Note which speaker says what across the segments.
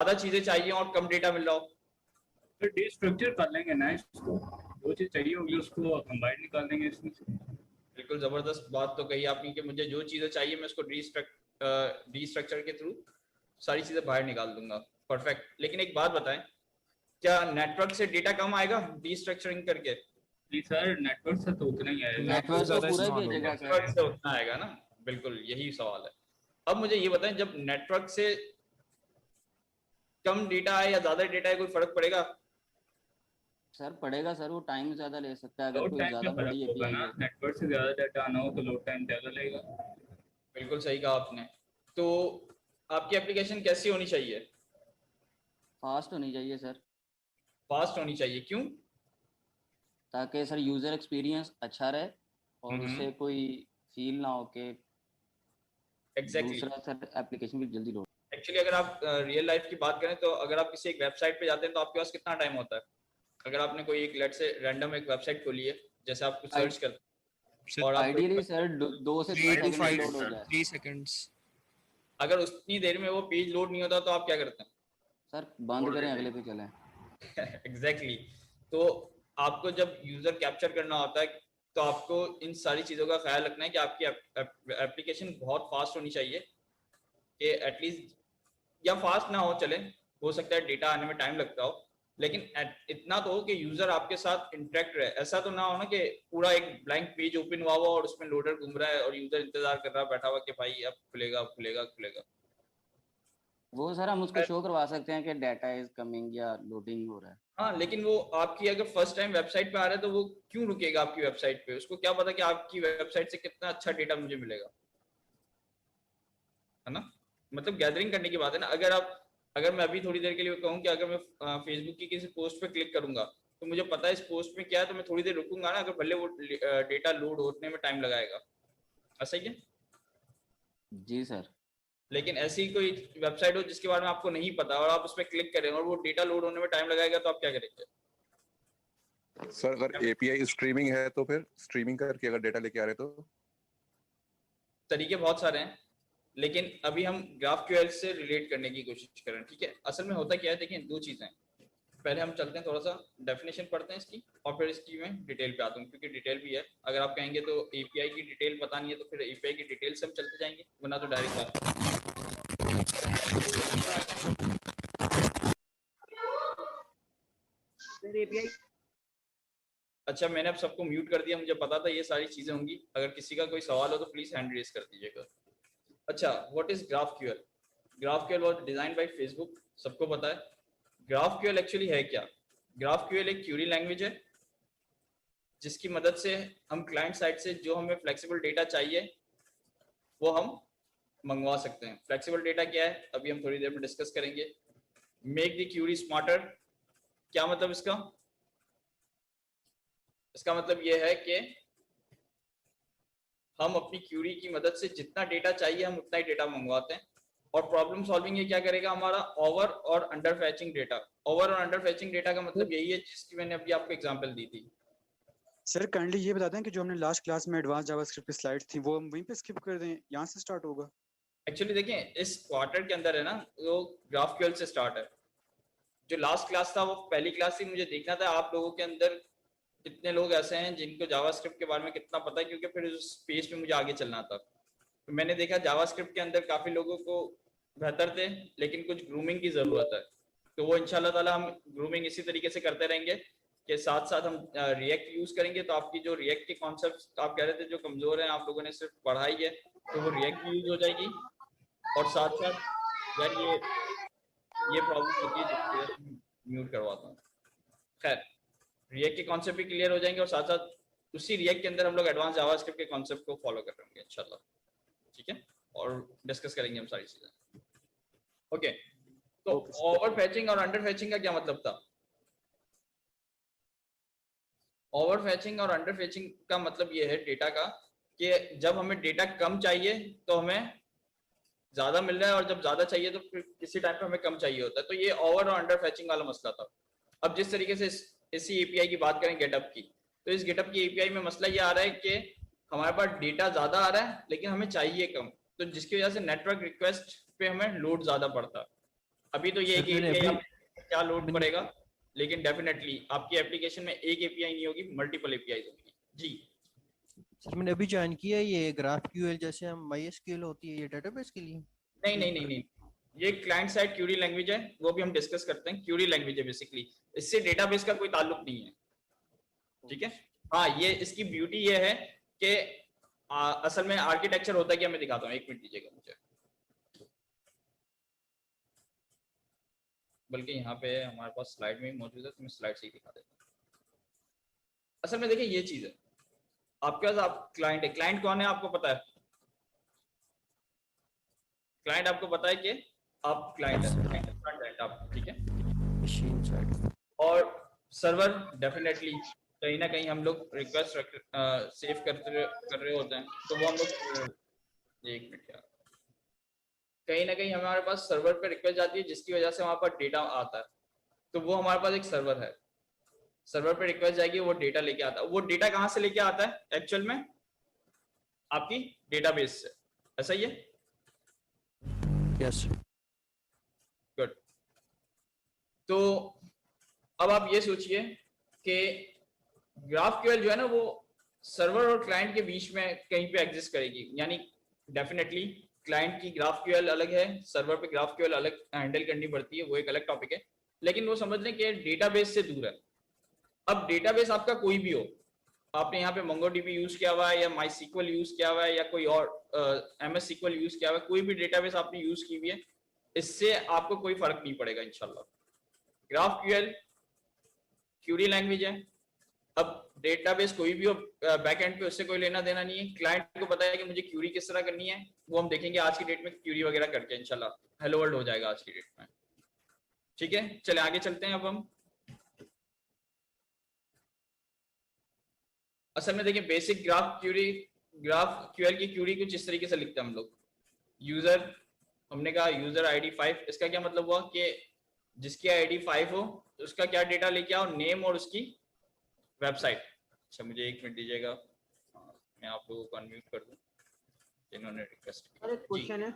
Speaker 1: ज़्यादा चीज़ें चाहिए और कम डेटा मिल रहा हो।
Speaker 2: फिर डीस्ट्रक्चर कर लेंगे ना इसको, जो चीज़ चाहिए होगी उसको कंबाइन निकाल देंगे इसमें से।
Speaker 1: बिल्कुल ज़बरदस्त बात तो कही आपने कि मुझे जो चीज़ें चाहिए मैं उसको डीस्ट्रक्चर के थ्रू सारी चीज़ें बाहर निकाल दूंगा। परफेक्ट। लेकिन एक बात बताएं, क्या नेटवर्क से डेटा कम आएगा डीस्ट्रक्चरिंग करके?
Speaker 2: जी सर, नेटवर्क से तो उतना ही आएगा।
Speaker 3: नेटवर्क तो पूरा ही भेजेगा
Speaker 1: नेटवर्क
Speaker 3: सर।
Speaker 1: से उतना आएगा ना, बिल्कुल यही सवाल है। अब मुझे ये बताएं, जब नेटवर्क से कम डेटा आए या ज्यादा डेटा है, कोई फर्क पड़ेगा?
Speaker 3: सर पड़ेगा सर, वो टाइम ज्यादा ले सकता है अगर
Speaker 2: लोड
Speaker 3: कोई
Speaker 2: टाइम का
Speaker 3: ज्यादा
Speaker 2: फर्क
Speaker 3: बड़ी
Speaker 2: होगा
Speaker 3: एपीआई
Speaker 2: ना,
Speaker 3: हो।
Speaker 2: नेटवर्क से ज़्यादा डाटा आना हो तो लोड टाइम ज़्यादा लगेगा।
Speaker 1: बिल्कुल सही कहा आपने। तो आपकी एप्लीकेशन कैसी होनी चाहिए?
Speaker 3: फास्ट होनी चाहिए सर,
Speaker 1: फास्ट होनी चाहिए, क्यों?
Speaker 3: ताकि सर यूजर एक्सपीरियंस अच्छा रहे और उसे कोई फील ना हो कि
Speaker 1: एग्जैक्टली।
Speaker 3: दूसरा सर एप्लीकेशन भी जल्दी लोड।
Speaker 1: एक्चुअली अगर आप रियल लाइफ की बात करें तो अगर आप किसी एक वेबसाइट पे जाते हैं तो आपके पास कितना टाइम होता है? अगर आपने कोई एक लेट से रैंडम एक वेबसाइट खोली है, जैसे आप कुछ सर्च करते हैं और आप
Speaker 3: आइडियली सर 2 से 3 सेकंड में लोड हो जाए।
Speaker 4: 3 seconds।
Speaker 1: अगर उतनी देर में वो पेज लोड नहीं होता तो आप क्या करते हैं?
Speaker 3: सर बंद करें, अगले पे चलें।
Speaker 1: Exactly exactly. तो आपको जब यूजर कैप्चर करना होता है तो आपको इन सारी चीजों का ख्याल रखना है कि आपकी एप्लीकेशन बहुत फास्ट होनी चाहिए, कि एटलीस्ट, या फास्ट ना हो चले, हो सकता है डेटा आने में टाइम लगता हो, लेकिन इतना तो हो कि यूजर आपके साथ इंटरेक्ट रहे। ऐसा तो ना हो ना कि पूरा एक ब्लैंक पेज ओपन हुआ और उसमें लोडर घूम रहा है और यूजर इंतजार कर रहा है बैठा हुआ कि भाई अब खुलेगा खुलेगा खुलेगा।
Speaker 3: वो सर हम उसको शो करवा सकते हैं कि डाटा इज कमिंग या लोडिंग हो रहा है।
Speaker 1: हाँ, लेकिन वो आपकी अगर फर्स्ट टाइम वेबसाइट पे आ रहा है तो वो क्यों रुकेगा आपकी वेबसाइट पे? उसको क्या पता कि आपकी वेबसाइट से कितना अच्छा डेटा मुझे मिलेगा, है ना? मतलब गैदरिंग करने की बात है ना। अगर मैं अभी थोड़ी देर के लिए कहूँ कि अगर मैं फेसबुक की किसी पोस्ट पे क्लिक करूंगा तो मुझे पता है इस पोस्ट में क्या है, तो मैं थोड़ी देर रुकूंगा ना, अगर भले वो डेटा लोड होने में टाइम लगाएगा। ऐसा ही है।
Speaker 3: जी सर।
Speaker 1: लेकिन ऐसी कोई वेबसाइट हो जिसके बारे में आपको नहीं पता और आप उस पर क्लिक करें और वो डेटा लोड होने में टाइम लगाएगा, तो आप क्या करेंगे?
Speaker 5: सर अगर एपीआई स्ट्रीमिंग है तो फिर स्ट्रीमिंग करके अगर डेटा लेके आ रहे तो?
Speaker 1: तरीके बहुत सारे हैं, लेकिन अभी हम GraphQL से रिलेट करने की कोशिश कर रहे हैं। ठीक है, असल में होता क्या है, देखिए दो चीजें हैं। पहले हम चलते हैं, थोड़ा सा डेफिनेशन पढ़ते हैं इसकी और फिर इसकी मैं डिटेल पे आता हूँ, क्योंकि डिटेल भी है। अगर आप कहेंगे तो एपीआई की डिटेल पता नहीं है तो फिर एपीआई की डिटेल से हम चलते जाएंगे, वरना तो डायरेक्ट बात। अच्छा, मैंने अब सबको म्यूट कर दिया, मुझे पता था ये सारी चीजें होंगी। अगर किसी का कोई सवाल हो तो प्लीज हैंड रेज कर दीजिएगा। अच्छा, what is GraphQL? GraphQL was designed bye Facebook, सबको पता है। GraphQL एक्चुअली है क्या? GraphQL एक क्यूरी लैंग्वेज है जिसकी मदद से हम क्लाइंट साइड से जो हमें फ्लेक्सिबल डेटा चाहिए वो हम मंगवा सकते हैं। फ्लेक्सिबल डेटा क्या है अभी हम थोड़ी देर में डिस्कस करेंगे। मेक द क्यूरी स्मार्टर, क्या मतलब इसका? इसका मतलब ये है कि हम अपनी क्यूरी की मदद से जितना डेटा चाहिए हम उतना ही डेटा मंगवाते हैं। और प्रॉब्लम सॉल्विंग ये क्या करेगा, हमारा ओवर और अंडर फैचिंग डेटा। ओवर और अंडर फैचिंग डेटा का मतलब यही है जिसकी मैंने अभी आपको एग्जांपल दी थी।
Speaker 6: सर काइंडली ये बता दें कि जो हमने लास्ट क्लास में एडवांस जावास्क्रिप्ट की स्लाइड्स थी वो हम वहीं पे स्किप कर दें, यहाँ से स्टार्ट होगा?
Speaker 1: एक्चुअली देखें, इस क्वार्टर के अंदर है ना, वो GraphQL से स्टार्ट है। जो लास्ट क्लास था वो पहली क्लास थी, मुझे देखना था आप लोगों के अंदर कितने लोग ऐसे हैं जिनको जावास्क्रिप्ट के बारे में कितना पता है, क्योंकि फिर उस पेज पे मुझे आगे चलना था। तो मैंने देखा जावास्क्रिप्ट के अंदर काफी लोगों को बेहतर थे, लेकिन कुछ ग्रूमिंग की जरूरत है। तो वो इंशाल्लाह ताला हम ग्रूमिंग इसी तरीके से करते रहेंगे कि साथ साथ हम रिएक्ट यूज करेंगे। तो आपकी जो रिएक्ट के कॉन्सेप्ट आप कह रहे थे जो कमजोर हैं, आप लोगों ने सिर्फ पढ़ाई है, तो वो रिएक्ट यूज हो जाएगी। और साथ साथ यार ये प्रॉब्लम होती है जिसकी म्यूट करवाता हूँ। खैर, रिएक्ट के कॉन्सेप्ट भी क्लियर हो जाएंगे और साथ साथ उसी रिएक्ट के अंदर हम लोग एडवांस जावास्क्रिप्ट के कॉन्सेप्ट को फॉलो करेंगे इंशाल्लाह। ठीक है, और डिस्कस करेंगे हम सारी चीजें। ओके, तो ओवर फैचिंग और अंडर फैचिंग का क्या मतलब था? ओवर फैचिंग और अंडर फैचिंग का मतलब ये है डेटा का कि जब हमें डेटा कम चाहिए तो हमें ज्यादा मिल रहा है, और जब ज्यादा चाहिए तो फिर किसी टाइम पे हमें कम चाहिए होता है। तो ये ओवर और अंडर फैचिंग वाला मसला था। अब जिस तरीके से इसी एपीआई की बात करें गेटअप की, तो इस गेटअप की एपीआई में मसला ये आ रहा है कि हमारे पास डेटा ज्यादा आ रहा है लेकिन हमें चाहिए कम, तो जिसकी वजह से नेटवर्क रिक्वेस्ट पे हमें लोड ज्यादा पड़ता है। अभी तो ये
Speaker 4: सर,
Speaker 1: कि
Speaker 4: मैंने
Speaker 1: API
Speaker 4: अभी-
Speaker 1: क्या लोड पड़ेगा, लेकिन डेफिनेटली आपकी एप्लीकेशन में एक एपीआई नहीं होगी, मल्टीपल एपीआई होंगी। जी
Speaker 4: सर मैंने अभी ज्वाइन किया है, ये GraphQL जैसे हम MySQL होती है ये डेटाबेस के लिए।
Speaker 1: नहीं नहीं नहीं नहीं, ये क्लाइंट साइड क्यूरी लैंग्वेज है, वो भी हम डिस्कस करते हैं। क्यूरी लैंग्वेज है बेसिकली, इससे डेटाबेस का कोई ताल्लुक नहीं है, ठीक है। हाँ, ये इसकी ब्यूटी ये है कि असल में आर्किटेक्चर होता है क्या, मैं दिखाता हूँ, एक मिनट दीजिएगा मुझे। बल्कि यहाँ पे हमारे पास स्लाइड में ही मौजूद है, तो मैं स्लाइड से ही दिखा देता हूँ। असल में देखिए ये चीज है, आपके पास आप क्लाइंट है। क्लाइंट कौन है आपको पता है? क्लाइंट आपको पता है कि आप क्लाइंट है, आप ठीक है।
Speaker 4: मशीन साइड
Speaker 1: और सर्वर डेफिनेटली कहीं ना कहीं हम लोग रिक्वेस्ट सेव कर रहे होते हैं, तो वो हम लोग एक मिनट यार, कहीं ना कहीं हमारे पास सर्वर पे रिक्वेस्ट जाती है, जिसकी वजह से हमारे पास डेटा आता है। तो वो हमारे पास एक सर्वर है, सर्वर पे रिक्वेस्ट जाएगी, वो डेटा लेके आता है। वो डेटा कहाँ से लेके आता है एक्चुअल में? आपकी डेटाबेस से, ऐसा ही है।
Speaker 4: Yes
Speaker 1: good. तो अब आप ये सोचिए कि GraphQL जो है ना, वो सर्वर और क्लाइंट के बीच में कहीं पे एग्जिस्ट करेगी। यानी डेफिनेटली क्लाइंट की GraphQL अलग है, सर्वर पे GraphQL अलग हैंडल करनी पड़ती है, वो एक अलग टॉपिक है। लेकिन वो समझ लें कि डेटाबेस से दूर है। अब डेटाबेस आपका कोई भी हो, आपने यहाँ पे MongoDB यूज किया हुआ है, या MySQL यूज किया हुआ है, या कोई और MS SQL यूज किया हुआ है, कोई भी डेटाबेस आपने यूज की हुई है, इससे आपको कोई फर्क नहीं पड़ेगा इंशाल्लाह। GraphQL क्यूरी लैंग्वेज है। अब डेटाबेस कोई भी हो बैक एंड पे, उससे कोई लेना देना नहीं है। क्लाइंट को पता है कि मुझे क्यूरी किस तरह करनी है, वो हम देखेंगे आज की डेट में क्यूरी वगैरह करके इंशाल्लाह हेलो वर्ल्ड हो जाएगा आज की डेट में, ठीक है। चले आगे चलते हैं। अब हम असल में देखिए बेसिक GraphQL की क्यूरी कुछ इस तरीके से लिखते हैं हम लोग। यूजर, हमने कहा यूजर ID 5, इसका क्या मतलब हुआ कि जिसकी ID 5 हो उसका क्या डेटा लेके आओ, नेम और उसकी वेबसाइट। अच्छा मुझे एक मिनट दीजिएगा, मैं आप लोगों को अनम्यूट कर दूं जिन्होंने रिक्वेस्ट की।
Speaker 7: एक क्वेश्चन है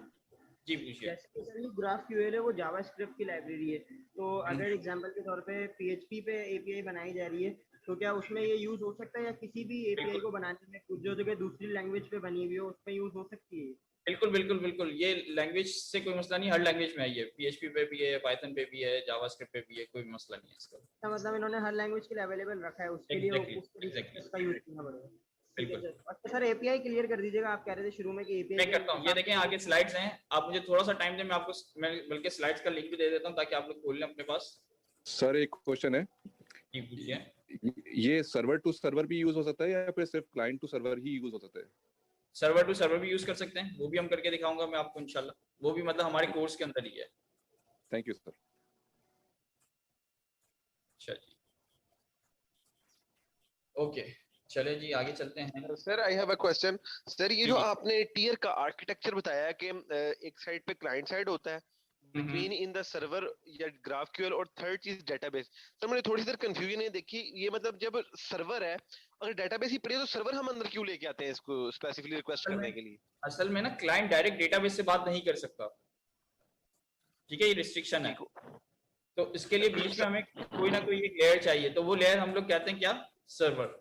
Speaker 1: जी पूछिए।
Speaker 7: जैसे GraphQL है वो जावास्क्रिप्ट की लाइब्रेरी है, तो अगर एग्जांपल के तौर पे PHP पे API बनाई जा रही है, तो क्या उसमें ये यूज हो सकता है, या किसी भी API को बनाने में कुछ जो जगह दूसरी लैंग्वेज पे बनी हुई हो उसमें यूज हो सकती है?
Speaker 1: बिल्कुल बिल्कुल बिल्कुल, ये लैंग्वेज से कोई मसला नहीं, हर लैंग्वेज में है ये। PHP पे भी है, पाइथन पे भी है, जावास्क्रिप्ट पे भी है, कोई मसला नहीं है इसका।
Speaker 7: तो मतलब इन्होंने हर लैंग्वेज के लिए अवेलेबल रखा है, उसके लिए उसका यूज करना पड़ेगा।
Speaker 1: बिल्कुल।
Speaker 7: अच्छा सर, API क्लियर कर दीजिएगा, आप कह रहे थे शुरू में कि API
Speaker 1: मैं करता हूँ, ये देखें आगे स्लाइड्स हैं, आप मुझे थोड़ा सा टाइम दें, मैं आपको बल्कि स्लाइड्स का लिंक भी दे देता हूँ ताकि आप लोग खोल लें अपने पास।
Speaker 5: सर एक क्वेश्चन है,
Speaker 1: जी पूछिए।
Speaker 5: ये सर्वर टू सर्वर भी यूज हो सकता है या फिर सिर्फ क्लाइंट टू सर्वर ही यूज हो सकता है?
Speaker 1: सर्वर टू सर्वर भी यूज कर सकते हैं, वो भी हम करके दिखाऊंगा मैं आपको इंशाल्लाह, वो भी मतलब हमारे कोर्स के अंदर ही है।
Speaker 5: Thank you sir.
Speaker 1: अच्छा जी, ओके चले जी आगे चलते हैं।
Speaker 8: Sir I have a question. Sir ये
Speaker 1: जी,
Speaker 8: जो
Speaker 1: जी।
Speaker 8: आपने टियर का आर्किटेक्चर बताया कि एक साइड पे क्लाइंट साइड होता है, बिटवीन इन द सर्वर या GraphQL, और थर्ड चीज डेटाबेस। सर मुझे थोड़ी सी कंफ्यूजन है, देखिए ये मतलब जब सर्वर है, अगर डेटाबेस ही पड़े तो सर्वर हम अंदर क्यों लेके आते हैं इसको स्पेसिफिकली रिक्वेस्ट करने के लिए?
Speaker 1: असल में ना क्लाइंट डायरेक्ट डेटाबेस से बात नहीं कर सकता, ठीक है, ये रिस्ट्रिक्शन है। तो इसके लिए बीच में हमें कोई ना कोई एक लेयर चाहिए, तो वो लेयर हम लोग कहते हैं क्या, सर्वर।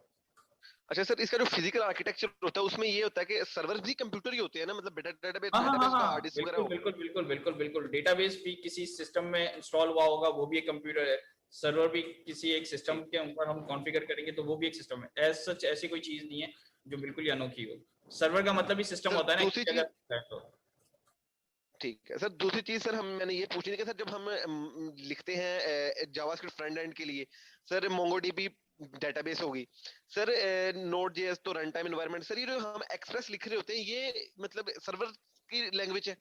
Speaker 8: अच्छा सर, इसका जो फिजिकल आर्किटेक्चर होता है उसमें ये होता है कि सर्वर भी कंप्यूटर ही होते हैं ना, मतलब डेटाबेस
Speaker 1: हाँ,
Speaker 8: का हार्ड डिस्क वगैरह
Speaker 1: बिल्कुल बिल्कुल बिल्कुल बिल्कुल। डेटाबेस भी किसी सिस्टम में इंस्टॉल हुआ होगा, वो भी एक कंप्यूटर है। सर्वर भी किसी एक सिस्टम के ऊपर हम कॉन्फ़िगर करेंगे तो वो भी एक सिस्टम है। एज सच ऐसी कोई चीज नहीं है जो बिल्कुल ही अनोखी हो। सर्वर का मतलब ही सिस्टम होता है ना।
Speaker 8: ठीक है सर, दूसरी चीज सर मैंने ये पूछनी थी कि सर जब हम लिखते हैं जावास्क्रिप्ट फ्रंट एंड के लिए, सर MongoDB डेटाबेस होगी, सर Node.js तो रन टाइम एनवायरनमेंट, सर ये जो हम एक्सप्रेस लिख रहे होते हैं ये मतलब सर्वर की लैंग्वेज है?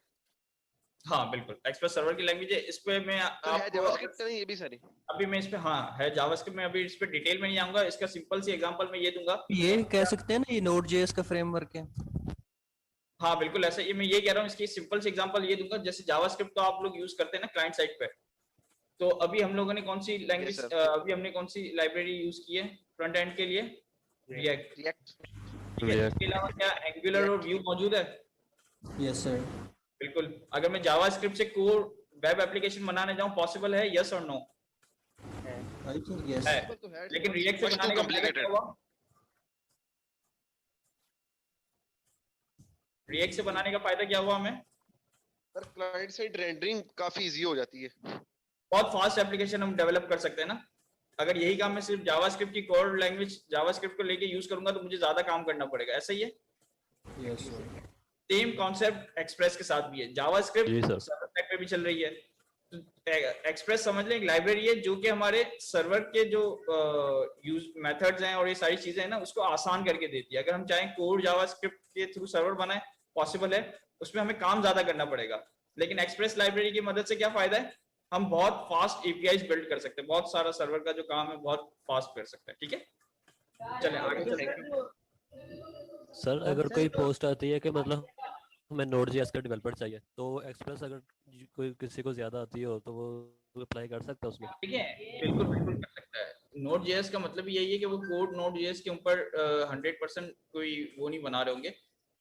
Speaker 1: हाँ बिल्कुल, एक्सप्रेस सर्वर की लैंग्वेज है। इस पे मैं
Speaker 8: तो है जावास्क्रिप्ट नहीं ये भी सारी?
Speaker 1: अभी मैं इस पे, हाँ है जावास्क्रिप्ट में, अभी इस पे डिटेल में नहीं आऊंगा। इसका सिंपल सी एग्जांपल मैं ये दूंगा,
Speaker 4: ये कह सकते हैं ना ये Node.js का फ्रेमवर्क है।
Speaker 1: हाँ बिल्कुल ऐसा, ये मैं ये कह रहा हूँ। इसकी सिंपल सी एग्जांपल ये दूंगा, जैसे जावास्क्रिप्ट तो आप लोग यूज करते हैं ना क्लाइंट साइड पे, तो अभी हम लोगों ने कौन सी लैंग्वेज, अभी हमने कौन सी लाइब्रेरी यूज की है फ्रंट एंड के लिए? रिएक्ट। इसके अलावा क्या एंगुलर और व्यू मौजूद है?
Speaker 4: Yes sir.
Speaker 1: बिल्कुल। अगर मैं जावास्क्रिप्ट से कोर वेब एप्लीकेशन बनाने जाऊं पॉसिबल है, यस और नो?
Speaker 4: I think yes.
Speaker 1: है,
Speaker 8: तो है
Speaker 1: लेकिन रिएक्ट से
Speaker 8: much too
Speaker 1: बनाने का फायदा क्या
Speaker 8: complicated.
Speaker 1: हुआ? रिएक्ट से बनाने का फायदा क्या हुआ हमें?
Speaker 8: सर क्लाइंट साइड रेंडरिंग काफी इजी हो जाती है.
Speaker 1: बहुत फास्ट एप्लीकेशन हम डेवलप कर सकते हैं ना. अगर यही काम मैं सिर्फ जावास्क्रिप्ट की कोर लैंग्वेज जावास्क्रिप्ट को लेके यूज करूंगा तो मुझे ज्यादा काम करना पड़ेगा, ऐसा ही है.
Speaker 4: Yes sir.
Speaker 1: Same concept express के साथ भी है. जावास्क्रिप्ट सर्वर साइड पे भी चल रही है. एक्सप्रेस समझ लें एक लाइब्रेरी है जो कि हमारे सर्वर के जो यूज मेथड्स हैं और ये सारी चीजें हैं ना उसको आसान करके देती है. अगर हम चाहें कोर जावास्क्रिप्ट के थ्रू सर्वर बनाए पॉसिबल है, उसमें हमें काम ज्यादा करना पड़ेगा. लेकिन एक्सप्रेस लाइब्रेरी की मदद से क्या फायदा है, हम बहुत फास्ट एपीआईज बिल्ड कर सकते हैं, बहुत सारा सर्वर का जो काम है बहुत फास्ट कर सकते हैं. ठीक है, चलें आगे चलते हैं.
Speaker 9: सर अगर कोई पोस्ट आती है कि मतलब हमें Node.js का डेवलपर चाहिए तो एक्सप्रेस अगर कोई किसी को ज्यादा आती हो तो वो अप्लाई कर सकता है उसमें?
Speaker 1: ठीक है, बिल्कुल बिल्कुल कर सकता है. Node.js का मतलब यही है कि वो कोड Node.js के ऊपर 100% कोई वो नहीं बना रहे होंगे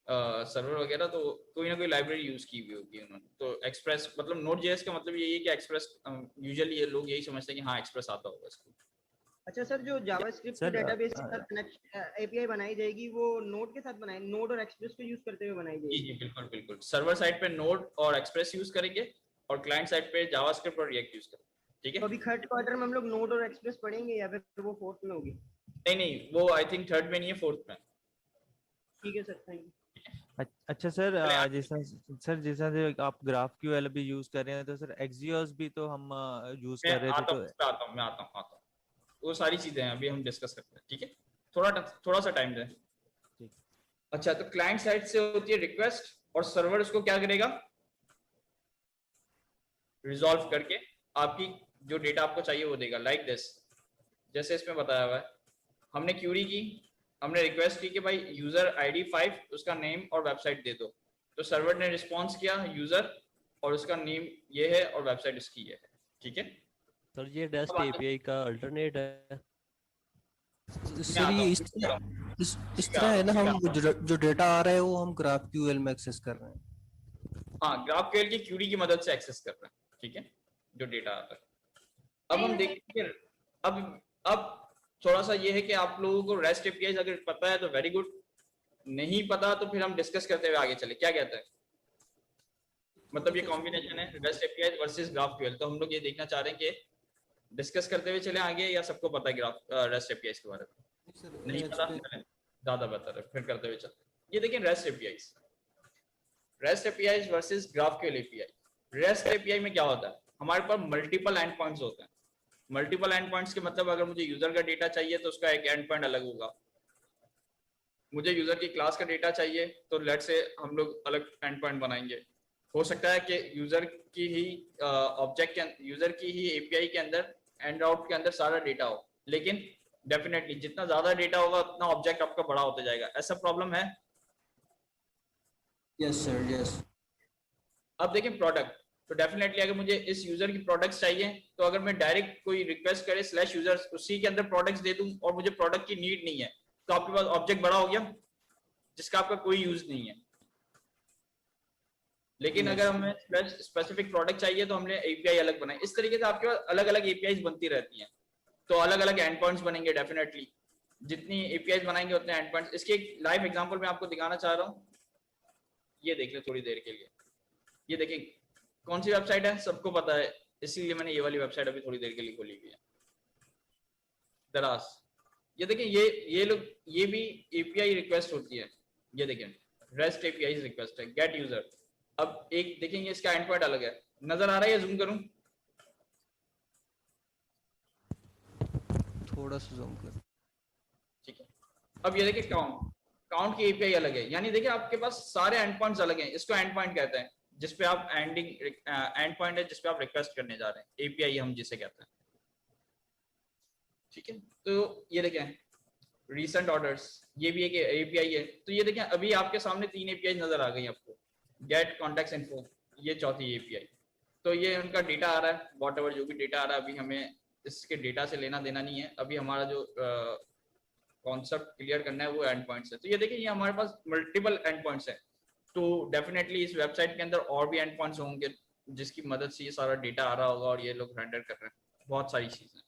Speaker 1: सर्वर वगैरह, तो कोई ना कोई लाइब्रेरी यूज की हुई होगी उन्होंने. तो एक्सप्रेस मतलब Node.js का मतलब यही है कि एक्सप्रेस यूजुअली ये लोग यही समझते हैं कि हाँ एक्सप्रेस आता होगा इसको.
Speaker 7: अच्छा सर, जो जावास्क्रिप्ट के डेटाबेस के साथ एपीआई बनाई जाएगी वो नोड के साथ बनाई, नोड और एक्सप्रेस को यूज करते हुए बनाई जाएगी?
Speaker 1: जी बिल्कुल बिल्कुल. सर्वर साइड पे नोड और एक्सप्रेस यूज करेंगे और क्लाइंट साइड पे जावास्क्रिप्ट और रिएक्ट यूज करेंगे. ठीक है,
Speaker 7: तो अभी थर्ड क्वार्टर में हम लोग नोड और एक्सप्रेस पढ़ेंगे या फिर वो फोर्थ में होगी?
Speaker 1: नहीं नहीं, वो आई थिंक थर्ड में नहीं है, फोर्थ में.
Speaker 7: ठीक है सर, थैंक यू.
Speaker 10: अच्छा सर, जैसा आप GraphQL भी यूज कर रहे हैं तो सर Axios भी तो हम यूज कर रहे थे. तो
Speaker 1: आता हूँ वो सारी चीजें हैं अभी हम डिस्कस करते हैं. ठीक है, थोड़ा सा टाइम दें. अच्छा, तो क्लाइंट साइड से होती है रिक्वेस्ट और सर्वर उसको क्या करेगा, रिजॉल्व करके आपकी जो डेटा आपको चाहिए वो देगा. लाइक दिस, जैसे इसमें बताया हुआ है. हमने क्यूरी की, हमने रिक्वेस्ट की कि भाई यूजर ID 5 उसका नेम और वेबसाइट दे दो. तो सर्वर ने रिस्पॉन्स किया यूजर और उसका नेम ये है और वेबसाइट इसकी ये है. ठीक है
Speaker 9: सर, ये REST API का अल्टरनेट है.
Speaker 4: सर ये इस तरह है ना, हम जो डेटा आ रहा है वो हम GraphQL में एक्सेस कर रहे हैं.
Speaker 1: हाँ, GraphQL की क्यूरी की मदद से एक्सेस कर रहे हैं. ठीक है, जो डेटा आता है. अब हम देखेंगे, अब थोड़ा सा ये है कि आप लोगों को REST APIs अगर पता है तो वेरी गुड, नहीं पता तो फिर हम डिस्कस करते हुए आगे चले. क्या कहते हैं, मतलब ये कॉम्बिनेशन है REST APIs वर्सेस GraphQL. तो हम लोग ये देखना चाह रहे हैं कि डिस्कस करते हुए चले आगे या सबको पता है REST APIs के बारे में? नहीं पता, ज्यादा बेहतर है फिर करते हुए चलते. ये देखिए REST APIs versus GraphQL API. REST API में क्या होता है, हमारे पास मल्टीपल एंड पॉइंट्स होते हैं. मल्टीपल एंड पॉइंट्स के मतलब अगर मुझे यूजर का डेटा चाहिए तो उसका एक एंड पॉइंट अलग होगा. मुझे यूजर की क्लास का डेटा चाहिए तो लेट से हम लोग अलग एंड पॉइंट बनाएंगे. हो सकता है कि यूजर की ही ऑब्जेक्ट के यूजर की ही एपीआई के अंदर एंड आउट के अंदर सारा डेटा हो, लेकिन डेफिनेटली जितना ज्यादा डेटा होगा उतना ऑब्जेक्ट आपका बड़ा होता जाएगा. ऐसा प्रॉब्लम है?
Speaker 4: Yes sir, yes.
Speaker 1: अब देखें प्रोडक्ट, तो डेफिनेटली अगर मुझे इस यूजर की प्रोडक्ट्स चाहिए तो अगर मैं डायरेक्ट कोई रिक्वेस्ट करे /यूजर उसी के अंदर प्रोडक्ट्स दे दूं और मुझे प्रोडक्ट की नीड नहीं है तो आपके पास ऑब्जेक्ट बड़ा हो गया जिसका आपका कोई यूज नहीं है. लेकिन अगर हमें स्पेसिफिक प्रोडक्ट चाहिए तो हमने एपीआई अलग बनाई. इस तरीके से आपके पास अलग अलग एपीआई बनती रहती हैं, तो अलग अलग एंड पॉइंट्स बनेंगे. डेफिनेटली जितनी एपीआई बनाएंगे उतने एंड पॉइंट्स. इसके एक लाइव एग्जांपल मैं आपको दिखाना चाह रहा हूँ, ये देख ले थोड़ी देर के लिए. ये देखिए कौन सी वेबसाइट है, सबको पता है, इसीलिए मैंने ये वाली वेबसाइट अभी थोड़ी देर के लिए खोली हुई है, दराज. ये देखिए ये लोग, ये भी एपीआई रिक्वेस्ट होती है. ये देखिए REST API रिक्वेस्ट है, गेट यूजर. अब एक देखेंगे इसका एंड पॉइंट अलग है. नजर आ रहा है या जूम करूं?
Speaker 4: थोड़ा सा जूम कर.
Speaker 1: ठीक है, अब ये देखिए काउंट की एपीआई अलग है. यानी देखिए आपके पास सारे एंड पॉइंट्स अलग हैं. इसको एंड पॉइंट कहते हैं जिसपे आप एंड पॉइंट है जिसपे आप रिक्वेस्ट करने जा रहे हैं, एपीआई हम जिसे कहते हैं. ठीक है, तो ये देखें रीसेंट ऑर्डर्स, ये भी एक एपीआई है. तो ये देखें अभी आपके सामने 3 एपीआई नजर आ गई आपको. गेट कॉन्टेक्ट इन्फो, ये चौथी एपीआई. तो ये उनका डेटा आ रहा है, व्हाटएवर जो भी डेटा आ रहा है, अभी हमें इसके डेटा से लेना देना नहीं है. अभी हमारा जो कॉन्सेप्ट क्लियर करना है वो एंड पॉइंट्स है. तो ये देखिए ये हमारे पास मल्टीपल एंड पॉइंट्स है. तो डेफिनेटली इस वेबसाइट के अंदर और भी एंड पॉइंट्स होंगे जिसकी मदद से ये सारा डेटा आ रहा होगा और ये लोग रेंडर कर रहे हैं, बहुत सारी चीजें।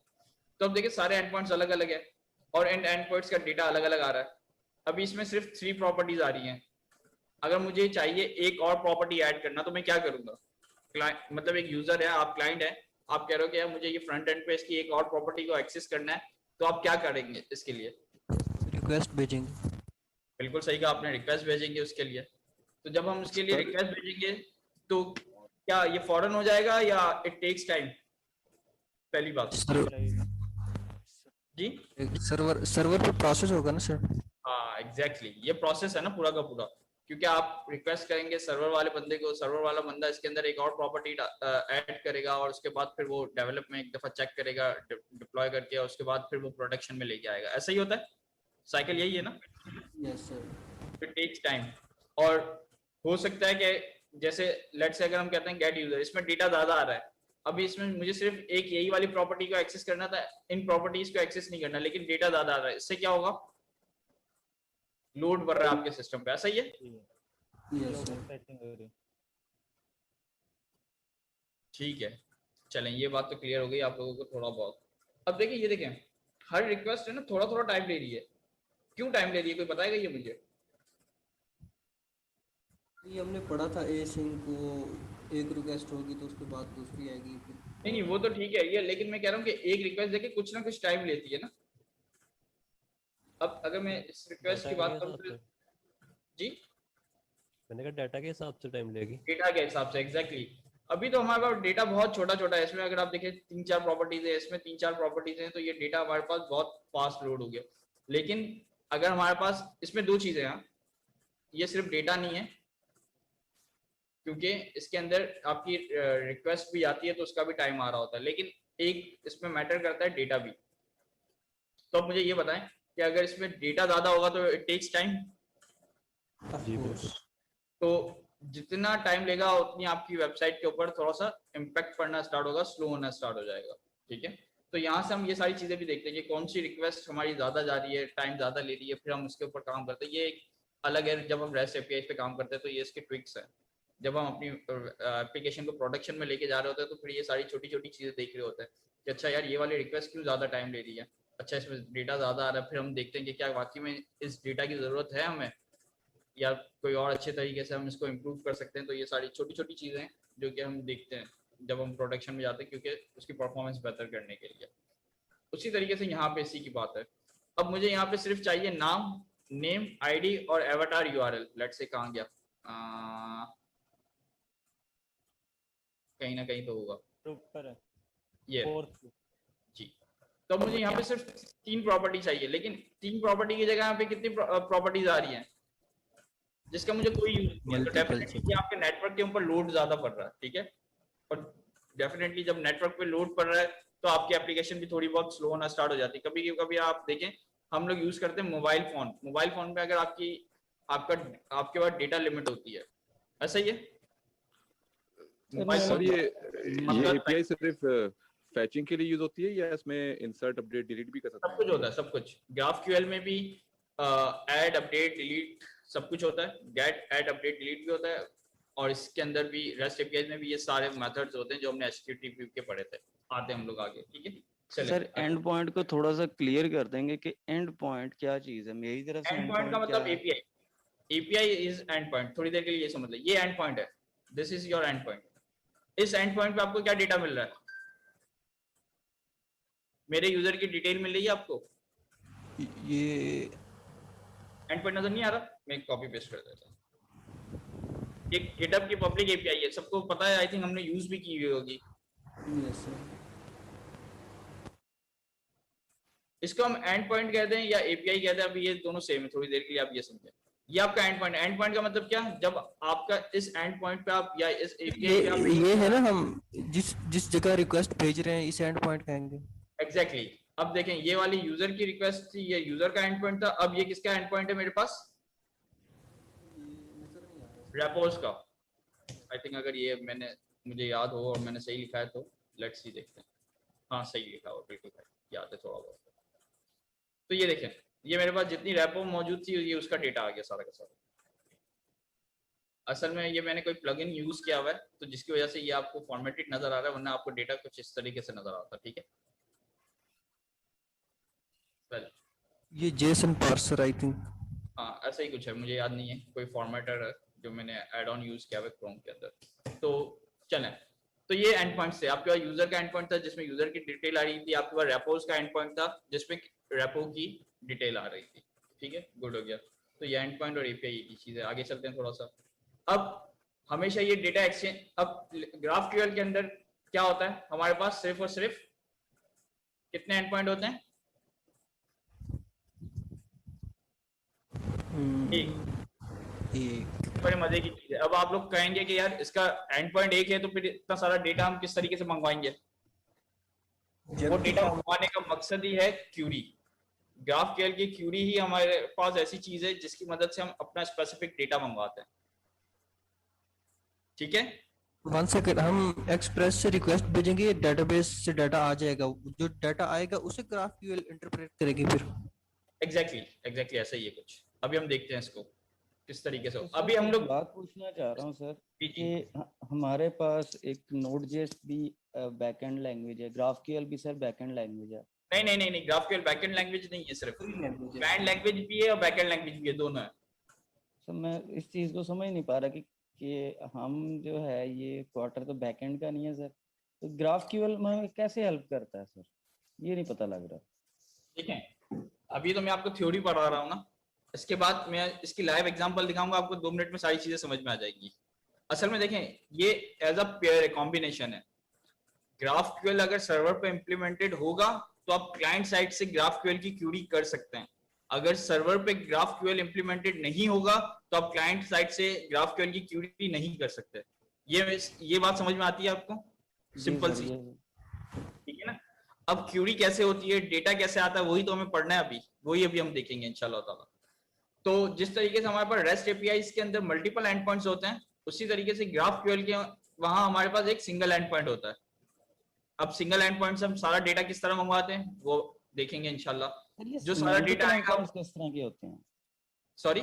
Speaker 1: तो अब देखिए सारे एंड पॉइंट्स अलग अलग है और एंड पॉइंट्स का डेटा अलग अलग आ रहा है। अभी इसमें सिर्फ 3 प्रॉपर्टीज आ रही हैं। अगर मुझे चाहिए एक और प्रॉपर्टी ऐड करना तो मैं क्या करूंगा? मतलब एक यूजर है, आप क्लाइंट है, आप कह रहे हो कि यार मुझे ये फ्रंट एंड पे इसकी एक और प्रॉपर्टी को एक्सेस करना है, तो आप क्या करेंगे इसके लिए?
Speaker 4: रिक्वेस्ट भेजेंगे।
Speaker 1: बिल्कुल सही कहा आपने, रिक्वेस्ट भेजेंगे उसके लिए। तो जब हम उसके लिए रिक्वेस्ट भेजेंगे तो क्या ये फौरन हो जाएगा या इट टेक्स टाइम? पहली बात जी,
Speaker 4: सर्वर पे प्रोसेस होगा ना सर?
Speaker 1: हाँ एग्जैक्टली, ये प्रोसेस है ना पूरा का पूरा, क्योंकि आप रिक्वेस्ट करेंगे सर्वर वाले बंदे को, सर्वर वाला बंदा इसके अंदर एक और प्रॉपर्टी ऐड करेगा और उसके बाद फिर वो डेवलप में एक दफा चेक करेगा डिप्लॉय करके, और उसके बाद फिर वो प्रोडक्शन में लेके आएगा। ऐसा ही होता है, साइकिल यही है ना?
Speaker 4: Yes sir.
Speaker 1: It takes time. और हो सकता है कि जैसे लेट्स से अगर हम कहते हैं गेट यूजर, इसमें डेटा ज्यादा आ रहा है, अभी इसमें मुझे सिर्फ एक यही वाली प्रॉपर्टी को एक्सेस करना था, इन प्रॉपर्टीज को एक्सेस नहीं करना, लेकिन डेटा ज्यादा आ रहा है, इससे क्या होगा? लोड बढ़ रहा है आपके सिस्टम पे। ऐसा ही है? ठीक है, चलें ये बात तो क्लियर हो गई आप लोगों को थोड़ा बहुत। अब देखिए ये देखें, हर रिक्वेस्ट है ना थोड़ा थोड़ा टाइम ले रही है। क्यों टाइम ले रही है, कोई बताएगा ये मुझे?
Speaker 4: ये हमने पढ़ा था, ए सिंक को एक रिक्वेस्ट होगी तो उसके बाद दूसरी आएगी फिर।
Speaker 1: नहीं वो तो ठीक है ये, लेकिन मैं कह रहा हूँ कि एक रिक्वेस्ट देखे कुछ ना कुछ टाइम लेती है ना। अब अगर मैं इस रिक्वेस्ट की बात करूँ तो जी,
Speaker 9: मैंने कहा डाटा के हिसाब से टाइम लेगी।
Speaker 1: डेटा के हिसाब से एग्जैक्टली। अभी तो हमारे पास डेटा बहुत छोटा छोटा है, इसमें अगर आप देखें 3-4 प्रॉपर्टीज है, इसमें 3-4 प्रॉपर्टीज हैं, तो ये डेटा हमारे पास बहुत फास्ट लोड हो गया। लेकिन अगर हमारे पास इसमें 2 चीजें हैं, ये सिर्फ डेटा नहीं है, क्योंकि इसके अंदर आपकी रिक्वेस्ट भी आती है तो उसका भी टाइम आ रहा होता है, लेकिन एक इसमें मैटर करता है डेटा भी। तो अब मुझे ये बताएं कि अगर इसमें डेटा ज्यादा होगा तो इट टेक्स टाइम। तो जितना टाइम लेगा उतनी आपकी वेबसाइट के ऊपर थोड़ा सा इम्पैक्ट पड़ना स्टार्ट होगा, स्लो होना स्टार्ट हो जाएगा। ठीक है, तो यहाँ से हम ये सारी चीजें भी देखते हैं कि कौन सी रिक्वेस्ट हमारी ज्यादा जा रही है, टाइम ज्यादा ले रही है, फिर हम उसके ऊपर काम करते हैं। ये एक अलग है, जब हम रेस्ट एपीआई पे काम करते हैं तो ये इसके ट्रिक्स है। जब हम अपनी एप्लीकेशन को प्रोडक्शन में लेके जा रहे होते हैं तो फिर ये सारी छोटी छोटी चीजें देख रहे होते हैं कि अच्छा यार ये वाली रिक्वेस्ट क्यों ज्यादा टाइम ले रही है, अच्छा इसमें डेटा ज्यादा आ रहा है। फिर हम देखते हैं कि क्या वाकई में इस डेटा की जरूरत है हमें, या कोई और अच्छे तरीके से हम इसको इम्प्रूव कर सकते हैं। तो ये सारी छोटी छोटी चीजें हैं जो कि हम देखते हैं जब हम प्रोडक्शन में जाते हैं, क्योंकि उसकी परफॉर्मेंस बेहतर करने के लिए। उसी तरीके से यहाँ पे इसी की बात है। अब मुझे यहाँ पे सिर्फ चाहिए नाम, नेम, आईडी और एवटार यूआरएल। लेट्स से कहाँ गया, कहीं ना कहीं तो होगा ये जी। तो मुझे यहाँ पे सिर्फ 3 प्रॉपर्टी चाहिए, लेकिन 3 प्रॉपर्टी की जगह यहाँ पे कितनी प्रॉपर्टीज आ रही हैं जिसका मुझे कोई यूज नहीं है। तो डेफिनेटली आपके नेटवर्क के ऊपर लोड ज्यादा पड़ रहा है। ठीक है, और डेफिनेटली जब नेटवर्क पे लोड पड़ रहा है तो आपकी एप्लीकेशन भी थोड़ी बहुत स्लो होना स्टार्ट हो जाती है। कभी कभी आप देखें हम लोग यूज करते हैं मोबाइल फोन पे अगर आपके पास डेटा लिमिट होती है, ऐसा ही है?
Speaker 5: सर ये एपीआई सिर्फ फैचिंग के लिए यूज होती है या इसमें इंसर्ट, अपडेट, डिलीट भी कर सकते हैं?
Speaker 1: सब कुछ होता है, सब कुछ। GraphQL में भी ऐड, अपडेट, डिलीट सब कुछ होता है। गेट, ऐड, अपडेट, डिलीट भी होता है, और इसके अंदर भी रेस्ट एपीआई में भी ये सारे मेथड्स होते हैं जो हमने HTTP के पढ़े थे। आते हैं हम लोग आगे। ठीक है,
Speaker 3: सर एंड पॉइंट को थोड़ा सा क्लियर कर देंगे कि एंड पॉइंट क्या चीज है? मेरी तरफ से
Speaker 1: एंड पॉइंट का मतलब API. API is and point. थोड़ी देर के लिए ये समझ लो, ये एंड पॉइंट है, this is your and point. इस एंड पॉइंट पे आपको क्या डेटा मिल रहा है? मेरे यूजर की डिटेल मिल रही है आपको?
Speaker 4: ये
Speaker 1: एंड पॉइंट नजर नहीं आ रहा? मैं कॉपी पेस्ट कर देता हूं। एक गिटहब की पब्लिक एपीआई है, सबको पता है, आई थिंक हमने यूज भी की हुई होगी।
Speaker 4: Yes sir.
Speaker 1: इसको हम एंड पॉइंट कहते हैं या एपीआई कहते हैं, अभी ये दोनों सेम है। थोड़ी देर के लिए आप ये समझें, ये आपका एंड पॉइंट। एंड पॉइंट का मतलब क्या? जब आपका इस एंड पॉइंट पे आप या इस एपीआई पे आप
Speaker 4: ये है ना, हम जिस जगह रिक्वेस्ट भेज रहे हैं इस एंड पॉइंट कहेंगे।
Speaker 1: एग्जैक्टली। अब देखें ये वाली यूजर की रिक्वेस्ट थी, ये यूजर का एंड पॉइंट था। अब ये किसका एंड पॉइंट है मेरे पास? रेपोज का। आई थिंक अगर ये मुझे याद हो और मैंने सही लिखा है तो लेट्स सी, देखते हैं। हाँ सही लिखा हुआ, बिल्कुल याद है थोड़ा बहुत। तो ये देखें, ये मेरे पास जितनी रेपो मौजूद थी ये उसका डेटा आ गया सारा का सारा। असल में ये मैंने कोई प्लगइन यूज किया हुआ है, तो जिसकी वजह से ये आपको फॉर्मेटेड नजर आ रहा है, वरना आपको डेटा कुछ इस तरीके से नजर आता है। ठीक है, well,
Speaker 4: ये जेसन पार्सर आई थिंक।
Speaker 1: हाँ ऐसा ही कुछ है, मुझे याद नहीं है, कोई फॉर्मेटर है जो मैंने एड ऑन यूज किया हुआ है क्रोम के अंदर। तो चलें, तो ये एंड पॉइंट थे। आपके पास यूजर का एंड पॉइंट था जिसमें यूजर की डिटेल आ रही थी, आपके पास रेपोज का एंड पॉइंट था जिसमें रेपो की डिटेल आ रही थी। ठीक है, गुड हो गया। तो ये एंड पॉइंट और एपीआई की चीज है। आगे चलते हैं थोड़ा सा। अब हमेशा ये डेटा एक्सचेंज, अब ग्राफक्यूएल के अंदर क्या होता है, हमारे पास सिर्फ और सिर्फ कितने एंड पॉइंट होते हैं?
Speaker 4: एक।
Speaker 1: बड़े मजे की चीज है। अब आप लोग कहेंगे कि यार इसका एंड पॉइंट एक है, तो फिर इतना सारा डेटा हम किस तरीके से मंगवाएंगे? वो डेटा मंगवाने का मकसद ही है क्यूरी। ग्राफक्यूएल की क्यूरी ही हमारे पास ऐसी चीज है जिसकी मदद से हम अपना स्पेसिफिक डेटा मंगवाते हैं। ठीक है,
Speaker 4: 1 सेकंड, हम एक्सप्रेस से रिक्वेस्ट भेजेंगे, डेटाबेस से डाटा आ जाएगा, जो डाटा आएगा उसे ग्राफक्यूएल इंटरप्रेट करेगी फिर।
Speaker 1: एग्जैक्टली ऐसा ही है कुछ। अभी हम देखते हैं इसको किस तरीके से।
Speaker 11: तो
Speaker 1: अभी हम लोग
Speaker 11: बात पूछना चाह रहा हूँ सर कि हमारे पास एक Node.js भी बैकएंड लैंग्वेज है, ग्राफक्यूएल भी सर बैकएंड लैंग्वेज है।
Speaker 1: नहीं, ग्राफक्यूएल बैकएंड लैंग्वेज नहीं है, सिर्फ फ्रंट लैंग्वेज भी है और बैकएंड लैंग्वेज भी है, दोनों है।
Speaker 11: सर मैं इस चीज को समझ नहीं पा रहा कि हम जो है ये क्वार्टर तो बैकएंड का नहीं है सर, तो ग्राफक्यूएल में कैसे हेल्प करता है सर, ये नहीं पता लग रहा।
Speaker 1: ठीक है, अभी तो मैं आपको थ्योरी पढ़ा रहा हूँ ना, इसके बाद मैं इसकी लाइव एग्जांपल दिखाऊंगा, आपको 2 मिनट में सारी चीजें समझ में आ जाएगी। असल में देखें, ये एज अ पेयर कॉम्बिनेशन है। ग्राफक्यूएल अगर सर्वर पे इंप्लीमेंटेड होगा तो आप क्लाइंट साइड से ग्राफक्यूएल की क्यूरी कर सकते हैं। अगर सर्वर पे ग्राफक्यूएल इंप्लीमेंटेड नहीं होगा तो आप क्लाइंट साइड से ग्राफक्यूएल की क्यूरी नहीं कर सकते। ये बात समझ में आती है आपको? सिंपल सी, ठीक है ना। अब क्यूरी कैसे होती है, डेटा कैसे आता है, वही तो हमें पढ़ना है अभी, वही अभी हम देखेंगे इंशाल्लाह ताला। तो जिस तरीके से हमारे पास रेस्ट एपीआईज के अंदर मल्टीपल एंड पॉइंट्स होते हैं, उसी तरीके से ग्राफक्यूएल के वहां हमारे पास एक सिंगल एंड पॉइंट होता है। अब सिंगल एंड पॉइंट से हम सारा डेटा किस तरह मंगवाते हैं वो देखेंगे इंशाल्लाह। जो सारा डेटा आएगा
Speaker 11: किस तरह के होते हैं?
Speaker 1: सॉरी,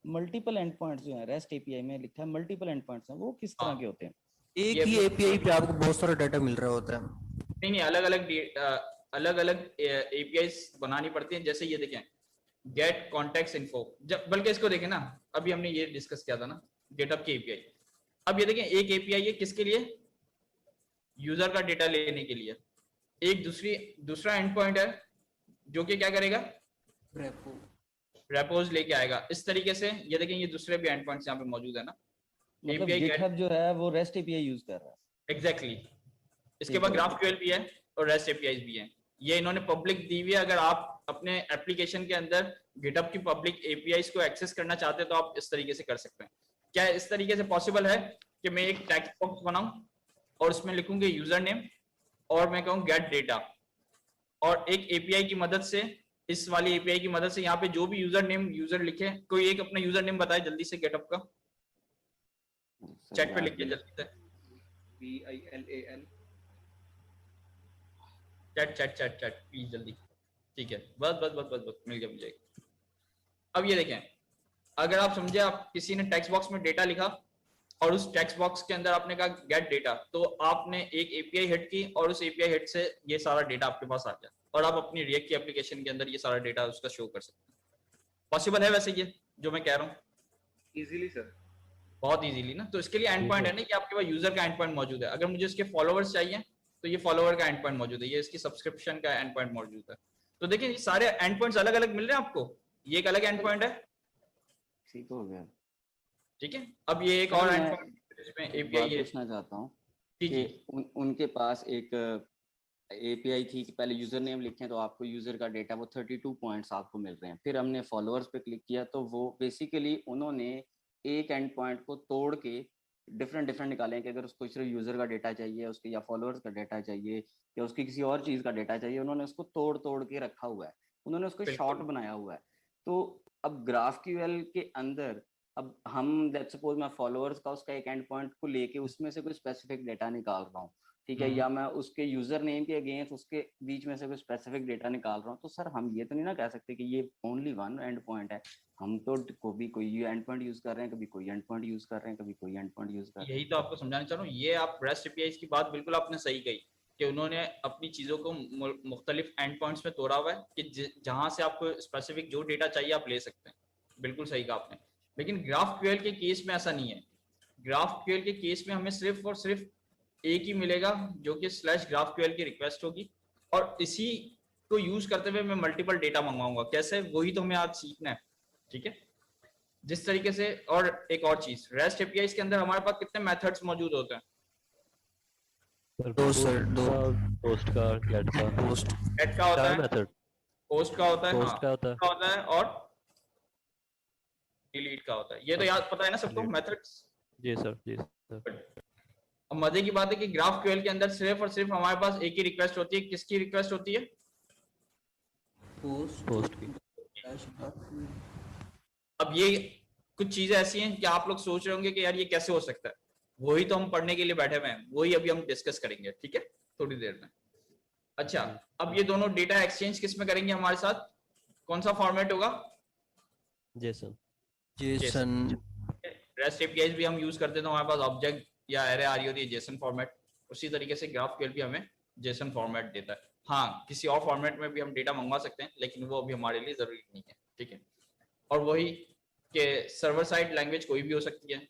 Speaker 11: मल्टीपल एंड पॉइंट्स जो है रेस्ट एपीआई में लिखा है मल्टीपल एंड पॉइंट्स हैं, वो किस तरह के होते हैं?
Speaker 4: एक ही एपीआई पे आपको बहुत सारा डाटा मिल रहा होता है।
Speaker 1: नहीं, अलग अलग एपीआईज बनानी पड़ती हैं। जैसे ये देखें, गेट कॉन्टेक्ट इन्फो, बल्कि इसको देखें ना, अभी हमने ये डिस्कस किया था ना, गेटअप की एपीआई। अब ये देखें, एक एपीआई है किसके लिए? यूजर का डेटा लेने के लिए। एक दूसरा एंड पॉइंट है जो कि क्या करेगा? रेपोज लेके आएगा। इस तरीके से ये देखें, ये दूसरे भी एंड पॉइंट्स यहाँ पे मौजूद है ना।
Speaker 11: मतलब GitHub जो है वो रेस्ट एपीआई यूज कर रहा है।
Speaker 1: एग्जैक्टली। इसके बाद ग्राफक्यूएल भी है और रेस्ट एपीआईज भी हैं। ये इन्होंने पब्लिक दी हुई है। अगर आप अपने एप्लीकेशन के अंदर GitHub की पब्लिक एपीआईज को एक्सेस करना चाहते हैं तो आप इस तरीके से कर सकते हैं। क्या इस तरीके से पॉसिबल है कि मैं एक टेक्स्ट बॉक्स बनाऊं और उसमें लिखूंगी यूजर नेम और मैं कहूँ गेट डेटा, और एक एपीआई की मदद से, इस वाली एपीआई की मदद से यहाँ पे जो भी यूजर नेम यूजर लिखे, कोई एक अपना यूजर नेम बताए जल्दी से गेटअप का, चैट पे लिख के जल्दी से। चैट प्लीज जल्दी। ठीक है, बस मिल गया मुझे। अब ये देखें, अगर आप समझे, आप किसी ने टेक्स्ट बॉक्स में डेटा लिखा और उस टेक्स्ट बॉक्स के अंदर आपने कहा गेट डेटा, तो आपने एक एपीआई हिट की और उस एपीआई हिट से ये सारा डेटा आपके पास आ गया और आप अपनी रिएक्ट की एप्लीकेशन के अंदर ये सारा डेटा उसका शो कर सकते हैं। पॉसिबल है वैसे ये जो मैं कह रहा हूँ?
Speaker 12: इजीली सर,
Speaker 1: बहुत इजीली ना। तो इसके लिए एंड पॉइंट है ना कि आपके पास यूजर का एंड पॉइंट मौजूद है। अगर मुझे इसके फॉलोअर्स चाहिए तो ये फॉलोअर का एंड पॉइंट मौजूद है, ये इसकी सब्सक्रिप्शन का एंड पॉइंट मौजूद है। तो देखिए, ये सारे एंड पॉइंट्स अलग अलग मिल रहे हैं आपको। ये एक अलग एंड पॉइंट है,
Speaker 3: ठीक हो गया।
Speaker 1: ठीक है। अब ये एक और एंड पॉइंट इसमें एपीआई है।
Speaker 3: पूछना चाहता हूँ कि उनके पास एक एपीआई थी कि पहले यूजर नेम लिखें तो आपको यूजर का डेटा वो 32 पॉइंट्स आपको मिल रहे हैं। फिर हमने फॉलोअर्स पे क्लिक किया तो वो बेसिकली उन्होंने एक एंड पॉइंट को तोड़ के डिफरेंट निकाले कि अगर उसको सिर्फ यूजर का डेटा चाहिए, उसके या फॉलोअर्स का डेटा चाहिए या उसकी किसी और चीज का डेटा चाहिए, उन्होंने उसको तोड़ के रखा हुआ है, उन्होंने उसको शॉर्ट बनाया हुआ है। तो अब ग्राफक्यूएल के अंदर अब हम लेट्स सपोज मैं फॉलोअर्स का उसका एक एंड पॉइंट को लेके उसमें से कोई स्पेसिफिक डेटा निकाल रहा हूँ, ठीक है, या मैं उसके यूजर नेम के अगेंस्ट उसके बीच में से कोई स्पेसिफिक डेटा निकाल रहा हूँ, तो सर हम ये तो नहीं ना कह सकते कि ये ओनली वन एंड पॉइंट है। हम तो कभी कोई एंड पॉइंट यूज कर रहे हैं, कभी कोई एंड पॉइंट यूज कर रहे हैं, कभी कोई एंड पॉइंट यूज कर रहे हैं।
Speaker 1: यही तो आपको समझाना चाह रहा हूँ। ये आप REST APIs की बात बिल्कुल आपने सही कही कि उन्होंने अपनी चीजों को मुख्तलिफ एंड पॉइंट्स में तोड़ा हुआ है कि जहां से आपको स्पेसिफिक जो डेटा चाहिए आप ले सकते हैं। बिल्कुल सही कहा आपने। लेकिन GraphQL के केस में ऐसा नहीं है। GraphQL के केस में हमें सिर्फ और सिर्फ एक ही मिलेगा जो कि /GraphQL की रिक्वेस्ट होगी, और इसी को यूज करते हुए मैं मल्टीपल डेटा मंगवाऊंगा। कैसे, वही तो हमें आज सीखना है। ठीक है, जिस तरीके से। और एक और चीज, REST APIs के अंदर हमारे पास कितने मेथड्स मौजूद होते हैं?
Speaker 4: दो सर, दो।
Speaker 9: पोस्ट का, गेट का।
Speaker 1: गेट का होता है,
Speaker 9: मेथड।
Speaker 1: पोस्ट का होता है,
Speaker 9: पोस्ट का होता
Speaker 1: है, और डिलीट का होता है। ये तो याद पता है ना सबको मेथड्स?
Speaker 9: जी सर, जी सर।
Speaker 1: अब मजे की बात है कि GraphQL के अंदर सिर्फ और सिर्फ हमारे पास एक ही रिक्वेस्ट होती है। किसकी रिक्वेस्ट होती है?
Speaker 9: पोस्ट की।
Speaker 1: अब ये कुछ चीजें ऐसी हैं कि आप लोग सोच रहे होंगे कि यार ये कैसे हो सकता है। वही तो हम पढ़ने के लिए बैठे हुए हैं, वही अभी हम डिस्कस करेंगे। ठीक है, थोड़ी देर में। अच्छा, अब ये दोनों डेटा एक्सचेंज किस में करेंगे हमारे साथ? कौन सा फॉर्मेट होगा?
Speaker 9: जेसन।
Speaker 1: REST APIs भी हम यूज करते हैं तो हमारे पास ऑब्जेक्ट या एरे आ रही होती है जेसन फॉर्मेट। उसी तरीके से GraphQL भी हमें जेसन फॉर्मेट देता है। हाँ, किसी और फॉर्मेट में भी हम डेटा मंगवा सकते हैं, लेकिन वो अभी हमारे लिए जरूरी नहीं है। ठीक है, और वही कि सर्वर साइड लैंग्वेज कोई भी हो सकती है।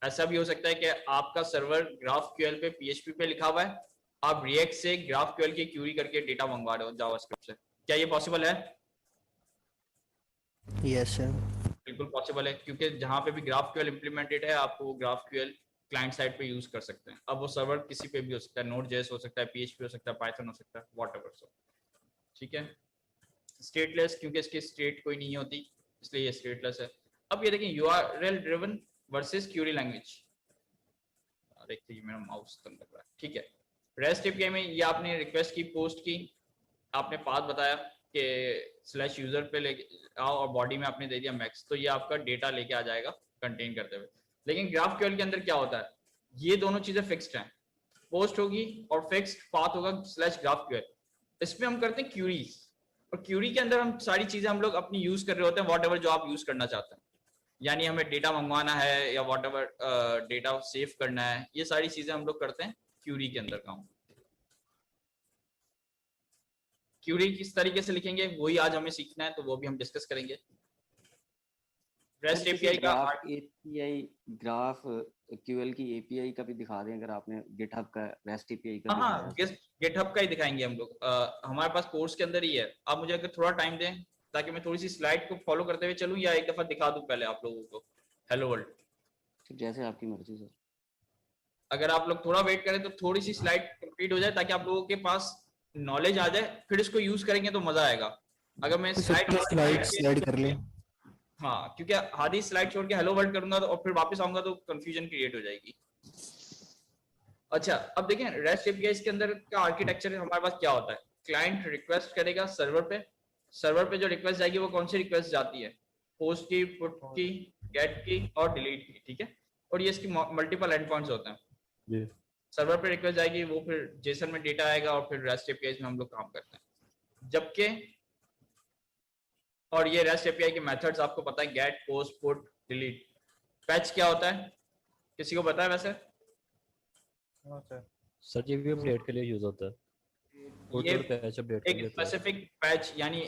Speaker 1: ऐसा भी हो सकता है कि आपका सर्वर GraphQL पे PHP पे लिखा हुआ है, आप React से GraphQL की क्यूरी करके डेटा मंगवा रहे हो जावास्क्रिप्ट से। क्या ये पॉसिबल है?
Speaker 4: यस सर,
Speaker 1: बिल्कुल पॉसिबल है, क्योंकि जहां पे भी GraphQL इंप्लीमेंटेड है आपको वो GraphQL क्लाइंट साइड पे यूज कर सकते हैं। अब वो सर्वर किसी पे भी हो सकता है, Node.js हो सकता है, PHP हो सकता है, Python हो सकता है, व्हाटएवर सो। ठीक है, स्टेटलेस, क्योंकि इसकी स्टेट कोई नहीं होती इसलिए ये स्टेटलेस है। अब ये देखें, URL driven versus Curie language. देखते ही मेरा माउस तंग लग रहा है। ठीक है, REST API में ये आपने रिक्वेस्ट की, पोस्ट की, आपने पाथ बताया कि /user पे ले आओ और बॉडी में आपने दे दिया मैक्स, तो ये आपका डेटा लेके आ जाएगा कंटेन करते हुए। लेकिन GraphQL के अंदर क्या होता है, ये दोनों चीजें फिक्स्ड हैं। पोस्ट होगी और फिक्स्ड पाथ होगा /GraphQL। इसमें हम करते हैं क्यूरीज, और क्यूरी के अंदर हम सारी चीजें हम लोग अपनी यूज कर रहे होते हैं, व्हाटएवर जो आप यूज करना चाहते हैं। यानी हमें डेटा मंगवाना है या व्हाटएवर डेटा सेव करना है, ये सारी चीजें हम लोग करते हैं क्यूरी के अंदर काम। क्यूरी किस तरीके से लिखेंगे वही आज हमें सीखना है, तो वो भी हम डिस्कस करेंगे। REST API का
Speaker 3: API GraphQL की API का भी दिखा दें अगर आपने GitHub का REST API का।
Speaker 1: हाँ, GitHub का ही दिखाएंगे हम लोग। हमारे पास कोर्स के अंदर ही है। आप मुझे अगर थोड़ा टाइम दें ताकि मैं थोड़ी सी स्लाइड को फॉलो करते हुए चलूं, या एक दफा दिखा दूं पहले आप लोगों को हेलो वर्ल्ड।
Speaker 3: जैसे आपकी मर्जी सर।
Speaker 1: अगर आप लोग थोड़ा वेट करें तो थोड़ी सी स्लाइड कंप्लीट हो जाए ताकि आप लोगों के पास नॉलेज आ जाए, फिर इसको यूज करेंगे तो मजा आएगा। अगर मैं
Speaker 4: स्लाइड कर लें।
Speaker 1: हाँ, क्योंकि आधी स्लाइड छोड़ के हेलो वर्ल्ड करूंगा तो और फिर वापस आऊंगा तो कंफ्यूजन क्रिएट हो जाएगी। अच्छा, अब देखें REST APIs के अंदर का आर्किटेक्चर हमारे पास क्या होता है। क्लाइंट रिक्वेस्ट करेगा सर्वर पे, सर्वर पे जो रिक्वेस्ट जाएगी वो कौन सी रिक्वेस्ट जाती है? पोस्ट की, पुट की, गेट की और डिलीट की। ठीक है, और ये इसकी मल्टीपल एंड पॉइंट्स होते हैं। सर्वर पे रिक्वेस्ट जाएगी, वो फिर जेसन में डेटा आएगा और फिर REST APIs में हम लोग काम करते हैं। जबकि और ये REST API के मेथड्स आपको पता है, get, post, put, delete. Patch क्या होता है, किसी को पता है वैसे?
Speaker 9: सर जी भी अपडेट के लिए यूज होता है।
Speaker 1: ये एक स्पेसिफिक पैच, यानी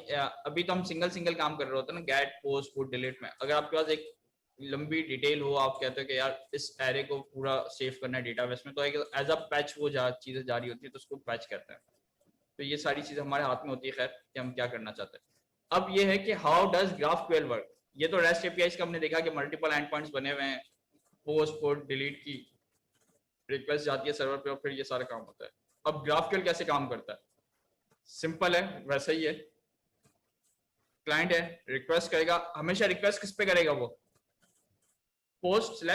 Speaker 1: अभी तो हम सिंगल काम कर रहे होते हैं ना, गेट, पोस्ट, पुट, डिलीट में। अगर आपके पास एक लंबी डिटेल हो, आप कहते हो कि यार इस एरे को पूरा सेव करना है डेटाबेस में, तो एज अ पैच वो चीजें जारी होती है, तो उसको पैच कहते हैं। तो ये सारी चीजें हमारे हाथ में होती है, खैर कि हम क्या करना चाहते हैं। अब ये है कि हाउ डज GraphQL वर्क। ये तो REST APIs का हमने देखा कि मल्टीपल एंड पॉइंट्स बने हुए हैं, पोस्ट, पुट, डिलीट की रिक्वेस्ट जाती है सर्वर पे और फिर ये सारा काम होता है। अब GraphQL कैसे काम करता है? सिंपल है, वैसे ही है। क्लाइंट है, रिक्वेस्ट करेगा, हमेशा रिक्वेस्ट किस पे करेगा? वो पोस्ट /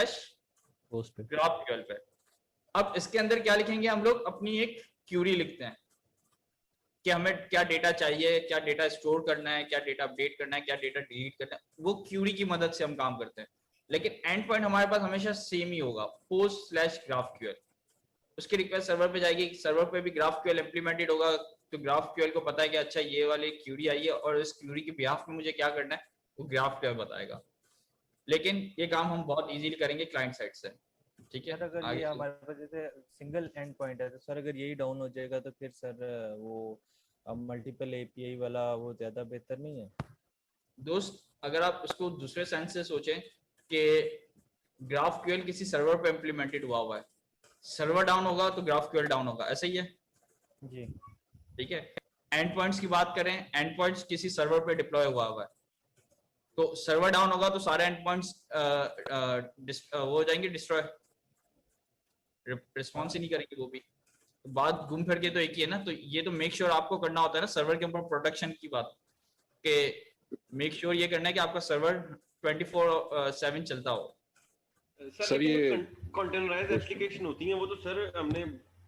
Speaker 1: GraphQL पे। अब इसके अंदर क्या लिखेंगे हम लोग? अपनी एक क्यूरी लिखते हैं कि हमें क्या डेटा चाहिए, क्या डेटा स्टोर करना है, क्या डेटा अपडेट करना है, क्या डेटा डिलीट करना है। वो क्यूरी की मदद से हम काम करते हैं, लेकिन एंड पॉइंट हमारे पास हमेशा सेम ही होगा, पोस्ट / GraphQL। उसकी रिक्वेस्ट सर्वर पे जाएगी, सर्वर पे भी GraphQL इम्प्लीमेंटेड होगा, तो GraphQL को पता है कि अच्छा ये वाली क्यूरी आई है और इस क्यूरी के बिहाफ में मुझे क्या करना है, वो GraphQL बताएगा। लेकिन ये काम हम बहुत इजीली करेंगे क्लाइंट साइड से, ठीक है।
Speaker 10: सर अगर ये हमारे पास जैसे सिंगल एंड पॉइंट है तो सर अगर यही डाउन हो जाएगा तो फिर सर वो मल्टीपल एपीआई वाला वो ज्यादा बेहतर नहीं है?
Speaker 1: दोस्त अगर आप उसको दूसरे सेंस से सोचें कि GraphQL किसी सर्वर पे इम्प्लीमेंटेड हुआ है, सर्वर डाउन होगा तो GraphQL डाउन होगा, ऐसा ही है
Speaker 10: जी,
Speaker 1: ठीक है। एंड पॉइंट्स की बात करें, एंड पॉइंट्स किसी सर्वर पे डिप्लॉय हुआ है तो सर्वर डाउन होगा तो सारे एंड पॉइंट्स वो हो जाएंगे डिस्ट्रॉय, रिस्पॉन्स ही नहीं करेंगे वो भी। तो बात घूम फिर के तो एक ही है ना, तो ये तो मेक श्योर आपको करना होता है ना सर्वर के ऊपर प्रोटेक्शन की बात, कि मेक श्योर ये करना है कि आपका सर्वर 24/7 चलता हो।
Speaker 12: सर ये कंटेनराइज्ड एप्लीकेशन होती हैं वो, तो सर हमने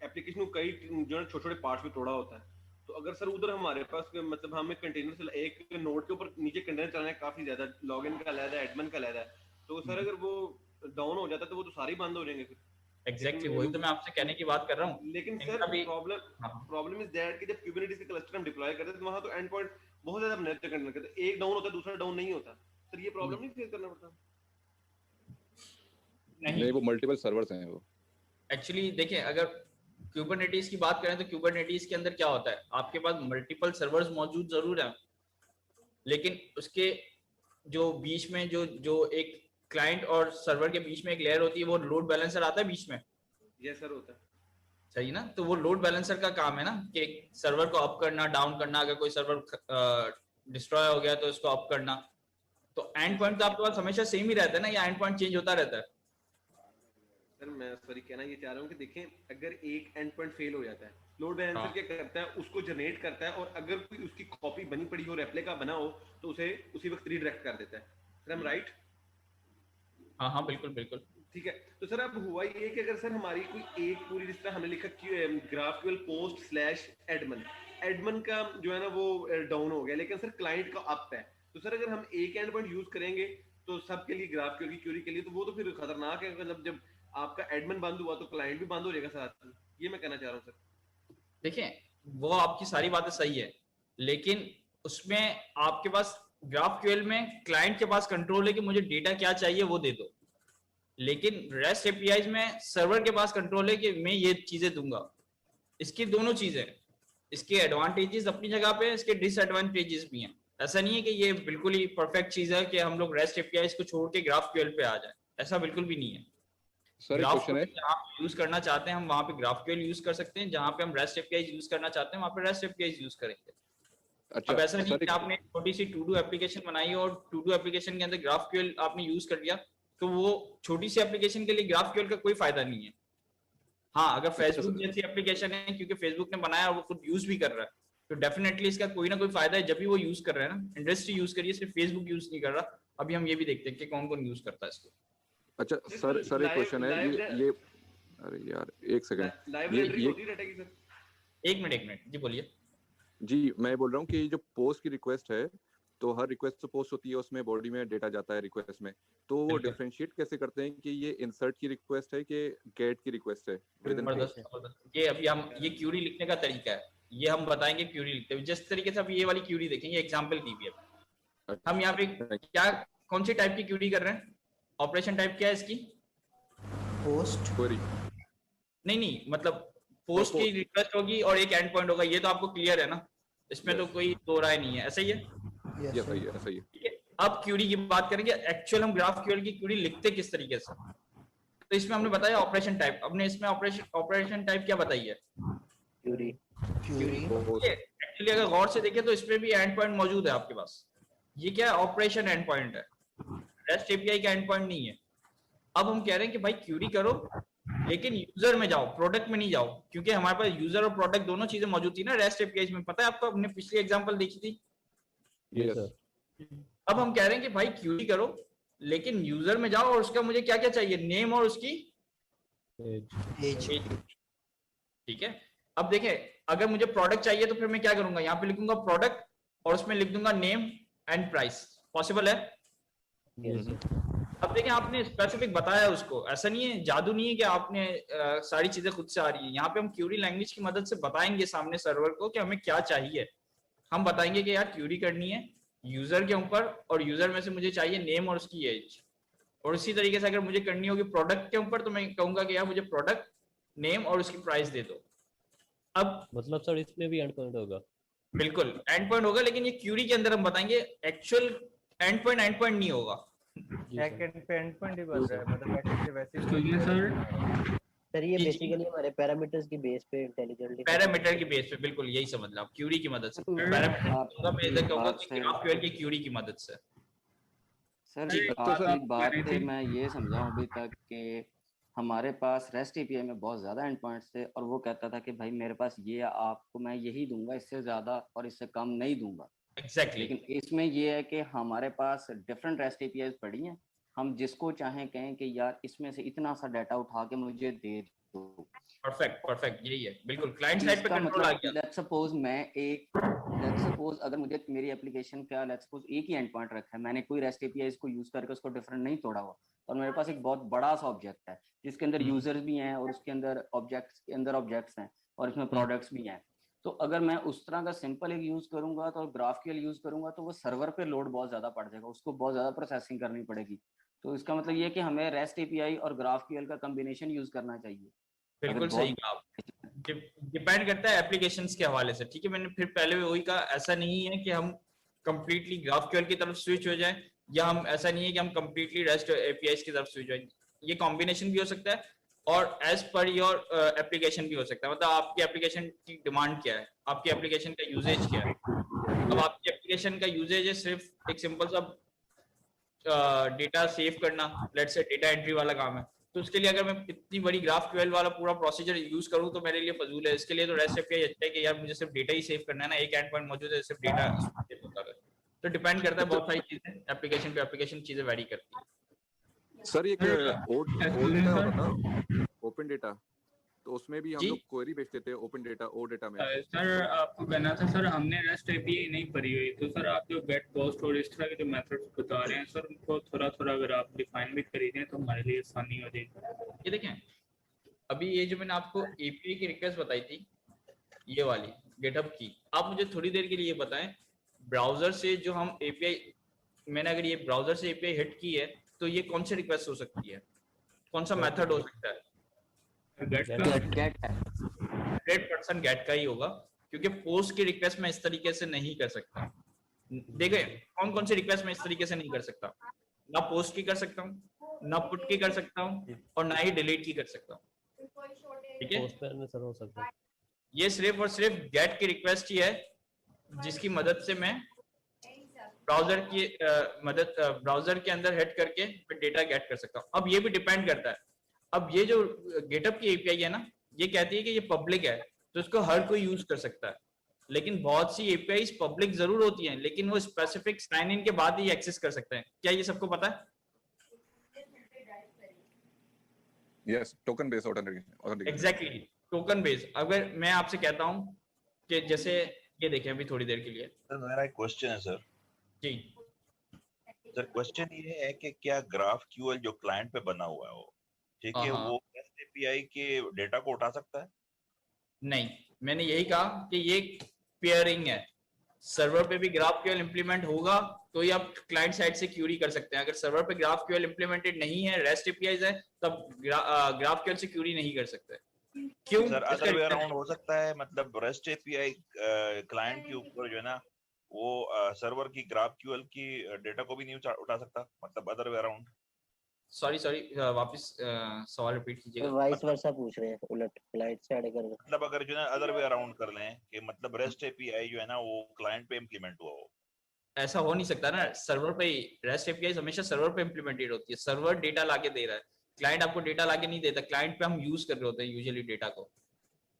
Speaker 12: एप्लीकेशन को कई जो है छोटे छोटे पार्ट्स में तोड़ा होता है, तो अगर सर उधर हमारे पास मतलब हमें कंटेनर से एक नोड के ऊपर नीचे कंटेनर चलाना है, काफी ज्यादा लॉगिन का अलग है, एडमिन का अलग है, तो सर अगर वो डाउन हो जाता है तो वो तो सारे बंद हो जाएंगे फिर।
Speaker 1: एग्जैक्टली वही तो मैं आपसे कहने की बात कर रहा हूँ।
Speaker 12: लेकिन सर प्रॉब्लम इज दैट कि जब कुबरनेटिस के क्लस्टर हम डिप्लॉय करते हैं तो वहां तो एंड पॉइंट बहुत ज्यादा बनते हैं कंटेनर के, एक डाउन होता है दूसरा डाउन नहीं होता, सर ये प्रॉब्लम नहीं फेस करना पड़ता?
Speaker 5: नहीं वो मल्टीपल सर्वर्स हैं वो।
Speaker 1: एक्चुअली देखिए अगर क्यूबरनेटिस की बात करें तो क्यूबरनेटिस के अंदर क्या होता है, आपके पास मल्टीपल सर्वर्स मौजूद जरूर हैं, लेकिन उसके जो बीच में जो एक क्लाइंट और सर्वर के बीच में एक लेयर होती है, वो लोड बैलेंसर आता है बीच में।
Speaker 12: यस सर होता है।
Speaker 1: सही ना, तो वो लोड बैलेंसर का काम है ना कि सर्वर को अप करना डाउन करना, अगर कोई सर्वर डिस्ट्रॉय हो गया तो उसको अप करना। तो एंड पॉइंट तो आपके पास हमेशा सेम ही रहता है ना, या एंड पॉइंट चेंज होता रहता है?
Speaker 12: सर मैं सॉरी कहना ये चाह रहा हूँ कि देखें अगर एक एंड पॉइंट फेल हो जाता है, लोड बैलेंसर क्या करता है, उसको जनरेट करता है, और अगर कोई उसकी कॉपी बनी पड़ी हो, रेप्लिका बना हो, तो उसे उसी वक्त रीडायरेक्ट कर देता है। सर हम राइट?
Speaker 1: हाँ हाँ बिल्कुल बिल्कुल
Speaker 12: ठीक है। तो सर अब हुआ ये कि अगर सर हमारी कोई एक पूरी, जिस तरह हमने लिखा GraphQL post/admin, एडमिन का जो है ना वो डाउन हो गया, लेकिन सर क्लाइंट का अप है, तो सर अगर हम एक एंड पॉइंट यूज करेंगे तो सबके लिए GraphQL की क्वेरी के लिए, तो वो तो फिर खतरनाक है, मतलब जब आपका एडमिन बंद हुआ तो क्लाइंट भी बंद हो जाएगा साथ में, ये मैं कहना चाह रहा हूँ सर।
Speaker 1: देखिए वो आपकी सारी बातें सही है, लेकिन उसमें आपके पास GraphQL में क्लाइंट के पास कंट्रोल है कि मुझे डेटा क्या चाहिए वो दे दो, लेकिन REST APIs में सर्वर के पास कंट्रोल है कि मैं ये चीजें दूंगा। इसकी दोनों चीजें, इसके एडवांटेजेस अपनी जगह पे, इसके डिसएडवांटेजेस भी हैं। ऐसा नहीं है कि ये बिल्कुल ही परफेक्ट चीज है कि हम लोग REST APIs को छोड़ के GraphQL पे आ जाए, ऐसा बिल्कुल भी नहीं है। GraphQL जहाँ पे यूज करना चाहते हैं हम वहाँ पे GraphQL यूज कर सकते हैं, जहाँ पे हम REST APIs यूज करना चाहते हैं वहाँ पे REST APIs यूज करेंगे।
Speaker 5: अच्छा,
Speaker 1: अब ऐसा नहीं कि आपने छोटी सी टू डू एप्लीकेशन बनाई और टू डू एप्लीकेशन के अंदर GraphQL आपने यूज कर दिया तो वो छोटी सी एप्लीकेशन के लिए GraphQL का कोई फायदा नहीं है। हाँ अगर फेसबुक जैसी एप्लीकेशन है, क्योंकि फेसबुक ने बनाया और वो खुद यूज भी कर रहा है, तो डेफिनेटली इसका कोई ना कोई फायदा है जब भी वो यूज कर रहा है ना। इंडस्ट्री यूज करिए, सिर्फ फेसबुक यूज नहीं कर रहा। अभी हम ये भी देखते हैं कि कौन कौन यूज करता है इसको।
Speaker 5: अच्छा सर एक क्वेश्चन है, ये अरे यार एक सेकंड,
Speaker 1: एक मिनट जी बोलिए।
Speaker 5: जी मैं बोल रहा हूँ कि जो पोस्ट की रिक्वेस्ट है, तो हर रिक्वेस्ट तो पोस्ट होती है, उसमें बॉडी में डेटा जाता है रिक्वेस्ट में, तो वो डिफरेंशिएट कैसे करते हैं कि ये इंसर्ट की रिक्वेस्ट है कि गेट की रिक्वेस्ट है?
Speaker 1: ये अभी हम ये क्यूरी लिखने का तरीका है, ये हम बताएंगे क्यूरी लिखते हुए। जिस तरीके से अभी ये वाली क्यूरी देखेंगे, एग्जांपल दी हुई है, हम यहाँ पे क्या कौन सी टाइप की क्यूरी कर रहे हैं? ऑपरेशन टाइप क्या है इसकी?
Speaker 4: Post
Speaker 5: query.
Speaker 1: नहीं मतलब पोस्ट की रिक्वेस्ट होगी और एक एंड पॉइंट होगा, ये तो आपको क्लियर है ना, इसमें तो कोई दो राय नहीं है, ऐसा ही है?
Speaker 5: सही है, सही है।
Speaker 1: ठीक है, अब क्यूरी की बात करेंगे। एक्चुअल हम GraphQL की क्यूरी लिखते किस तरीके से, तो इसमें हमने बताया ऑपरेशन टाइप। अपने इसमें ऑपरेशन टाइप क्या बताई है? क्यूरी। एक्चुअली अगर गौर से देखें तो इसमें भी एंड पॉइंट मौजूद है आपके पास। ये क्या है? ऑपरेशन एंड पॉइंट है, REST API का एंड पॉइंट नहीं है। अब हम कह रहे हैं कि भाई क्यूरी करो लेकिन यूजर में जाओ, प्रोडक्ट में नहीं जाओ, क्योंकि हमारे पास यूजर और प्रोडक्ट दोनों चीजें मौजूद थी ना REST APIs में। पता है आपको, हमने पिछली एग्जांपल देखी थी।
Speaker 5: yes.
Speaker 1: अब हम कह रहे हैं कि भाई क्यूरी करो लेकिन यूजर में जाओ और उसका मुझे क्या क्या चाहिए? नेम और उसकी एज। ठीक है, अब देखें अगर मुझे प्रोडक्ट चाहिए तो फिर मैं क्या करूंगा? यहाँ पे लिखूंगा प्रोडक्ट और उसमें लिख दूंगा नेम एंड प्राइस। पॉसिबल है? अब देखें आपने स्पेसिफिक बताया उसको, ऐसा नहीं है, जादू नहीं है कि आपने सारी चीजें खुद से आ रही है। यहाँ पे हम क्यूरी लैंग्वेज की मदद से बताएंगे सामने सर्वर को कि हमें क्या चाहिए। हम बताएंगे कि यार क्यूरी करनी है यूजर के ऊपर, और यूजर में से मुझे चाहिए नेम और उसकी एज। और उसी तरीके से अगर मुझे करनी होगी प्रोडक्ट के ऊपर, तो मैं कहूंगा कि यार मुझे प्रोडक्ट नेम और उसकी प्राइस दे दो। अब
Speaker 9: मतलब सर इसमें भी एंड पॉइंट होगा?
Speaker 1: बिल्कुल एंड पॉइंट होगा, लेकिन ये क्यूरी के अंदर हम बताएंगे, एक्चुअल एंड पॉइंट नहीं होगा।
Speaker 10: बैकएंड पे एंड पॉइंट ही बन रहा है, मतलब बैकएंड पे वैसे
Speaker 2: तो
Speaker 13: सर ये बेसिकली हमारे पैरामीटर्स की बेस पे इंटेलिजेंटली
Speaker 1: पैरामीटर की बेस पे, बिल्कुल यही समझ लो आप, क्यूरी की मदद से। पैरामीटर मैं इधर कहूंगा कि ग्राफक्यूएल की क्यूरी की मदद से।
Speaker 3: सर आपकी बात से मैं ये समझा अभी तक कि हमारे पास रेस्ट एपीआई में बहुत ज़्यादा एंड पॉइंट्स थे, और वो कहता था कि भाई मेरे पास ये आपको मैं यही दूंगा, इससे ज़्यादा और इससे कम नहीं दूंगा।
Speaker 1: Exactly.
Speaker 3: लेकिन इसमें ये है कि हमारे पास डिफरेंट रेस्ट एपीआई पड़ी हैं, हम जिसको चाहें कहें कि यार इसमें से इतना सा डाटा उठा के मुझे दे दो।
Speaker 1: परफेक्ट यही है, बिल्कुल क्लाइंट साइड पे कंट्रोल आ गया।
Speaker 3: लेट्स सपोज अगर मुझे मेरी एप्लीकेशन का लेट्स सपोज एक ही एंड पॉइंट रखा है, मैंने कोई रेस्ट एपीआई को यूज करके उसको डिफरेंट नहीं तोड़ा हुआ, और मेरे पास एक बहुत बड़ा सा ऑब्जेक्ट है जिसके अंदर यूजर्स भी हैं और उसके अंदर ऑब्जेक्ट्स हैं और इसमें प्रोडक्ट्स भी हैं। तो अगर मैं उस तरह का सिंपल एक यूज करूंगा तो ग्राफक्यूएल यूज करूंगा तो वो सर्वर पे लोड बहुत ज्यादा पड़ जाएगा, उसको बहुत ज्यादा प्रोसेसिंग करनी पड़ेगी। तो इसका मतलब ये है कि हमें रेस्ट एपीआई और ग्राफक्यूएल का कॉम्बिनेशन यूज करना चाहिए।
Speaker 1: बिल्कुल सही कहा आप। डिपेंड करता है एप्लीकेशंस के हवाले से, ठीक है। मैंने फिर पहले भी वही कहा, ऐसा नहीं है कि हम कंप्लीटली ग्राफक्यूएल की तरफ स्विच हो जाए, या हम ऐसा नहीं है कि हम कंप्लीटली रेस्ट एपीआईज की तरफ स्विच हो जाए। ये कॉम्बिनेशन भी हो सकता है और एज पर योर एप्लीकेशन भी हो सकता है। मतलब आपकी एप्लीकेशन की डिमांड क्या है, आपकी एप्लीकेशन का यूजेज क्या है। अब आपकी एप्लीकेशन का यूजेज है सिर्फ एक सिंपल सा डेटा सेव करना, लेट्स से डेटा एंट्री वाला काम है, तो उसके लिए अगर मैं इतनी बड़ी ग्राफक्यूएल वाला पूरा प्रोसीजर यूज करूं तो मेरे लिए फजूल है। इसके लिए तो रेस्ट एपीआई अच्छा है कि यार मुझे सिर्फ डेटा ही सेव करना है ना, एक एंड पॉइंट मौजूद है, सिर्फ डेटा सेव होता है। तो डिपेंड करता है, बहुत सारी चीजें एप्लीकेशन पे एप्लीकेशन चीजें वेरी करती है।
Speaker 5: सर ये डेटा होता ना ओपन डेटा, तो उसमें भी हम लोग क्वेरी भेजते थे ओपन डेटा ओ डेटा में।
Speaker 2: सर आपको कहना था सर हमने रेस्ट एपीआई नहीं पढ़ी हुई, तो सर आप जो गेट पोस्ट और इस तरह के जो मेथड्स बता रहे हैं सर उनको थोड़ा थोड़ा अगर आप डिफाइन भी कर दें तो हमारे लिए आसानी हो जाएगी।
Speaker 1: ये देखें, अभी ये जो मैंने आपको एपीआई की रिक्वेस्ट बताई थी, ये वाली गेटअप की, आप मुझे थोड़ी देर के लिए बताएं ब्राउजर से जो हम एपीआई, मैंने अगर ये ब्राउजर से एपीआई हिट की है तो ये कौन सी रिक्वेस्ट हो सकती है, कौन सा मेथड हो सकता है? गेट 100% गेट का ही होगा, क्योंकि पोस्ट की रिक्वेस्ट मैं इस तरीके से नहीं कर सकता। देखें कौन कौन सी रिक्वेस्ट मैं इस तरीके से नहीं कर सकता, ना पोस्ट की कर सकता हूँ, ना पुट की कर सकता हूँ, और ना ही डिलीट की कर सकता हूँ, ठीक है। ये सिर्फ और सिर्फ गेट की रिक्वेस्ट ही है जिसकी मदद से मैं ब्राउजर की ब्राउजर के अंदर हेड करके मैं डेटा गेट कर सकता हूँ। अब ये भी डिपेंड करता है, अब ये जो गेटअप की एपीआई है ना, ये कहती है कि ये पब्लिक है तो इसको हर कोई यूज कर सकता है, लेकिन बहुत सी एपीआईज पब्लिक जरूर होती हैं लेकिन वो स्पेसिफिक साइन इन के बाद ही एक्सेस कर सकते हैं। क्या ये सबको पता है?
Speaker 5: Yes, token based authentication.
Speaker 1: Exactly, token based. अगर मैं आपसे कहता हूं कि जैसे ये देखें अभी थोड़ी देर के लिए,
Speaker 14: सर मेरा एक क्वेश्चन है सर।
Speaker 1: जी
Speaker 14: सर क्वेश्चन ये है कि क्या ग्राफक्यूएल जो क्लाइंट पे बना हुआ है वो ठीक है वो रेस्ट एपीआई के डेटा को उठा सकता है?
Speaker 1: नहीं, मैंने यही कहा कि ये पेयरिंग है, सर्वर पे भी ग्राफक्यूएल इंप्लीमेंट होगा तो ये आप क्लाइंट साइड से क्यूरी कर सकते हैं। अगर सर्वर पे ग्राफक्यूएल इंप्लीमेंटेड नहीं है, रेस्ट एपीआईज है, तब ग्राफक्यूएल से क्यूरी नहीं कर सकते। क्यों
Speaker 14: सर? अदर वे अराउंड हो सकता है, मतलब रेस्ट एपीआई क्लाइंट के ऊपर जो है ना वो सर्वर की ग्राफक्यूएल की डेटा को भी नहीं उठा सकता, मतलब अदर वे अराउंड।
Speaker 1: सॉरी वापस सवाल रिपीट कीजिएगा।
Speaker 13: वाइस वर्सा पूछ रहे हैं, उलट क्लाइंट से ऐड कर दो।
Speaker 14: मतलब अगर जो है अदर वे अराउंड कर लें कि मतलब रेस्ट एपीआई जो है ना वो क्लाइंट पे इंप्लीमेंट हुआ हो,
Speaker 1: ऐसा हो नहीं सकता ना, सर्वर पे ही रेस्ट एपीआई हमेशा सर्वर पे इंप्लीमेंटेड होती है, सर्वर डेटा लाके दे रहा है, क्लाइंट आपको डेटा लाके नहीं देता, क्लाइंट पे हम यूज कर रहे होते हैं यूजुअली डेटा को।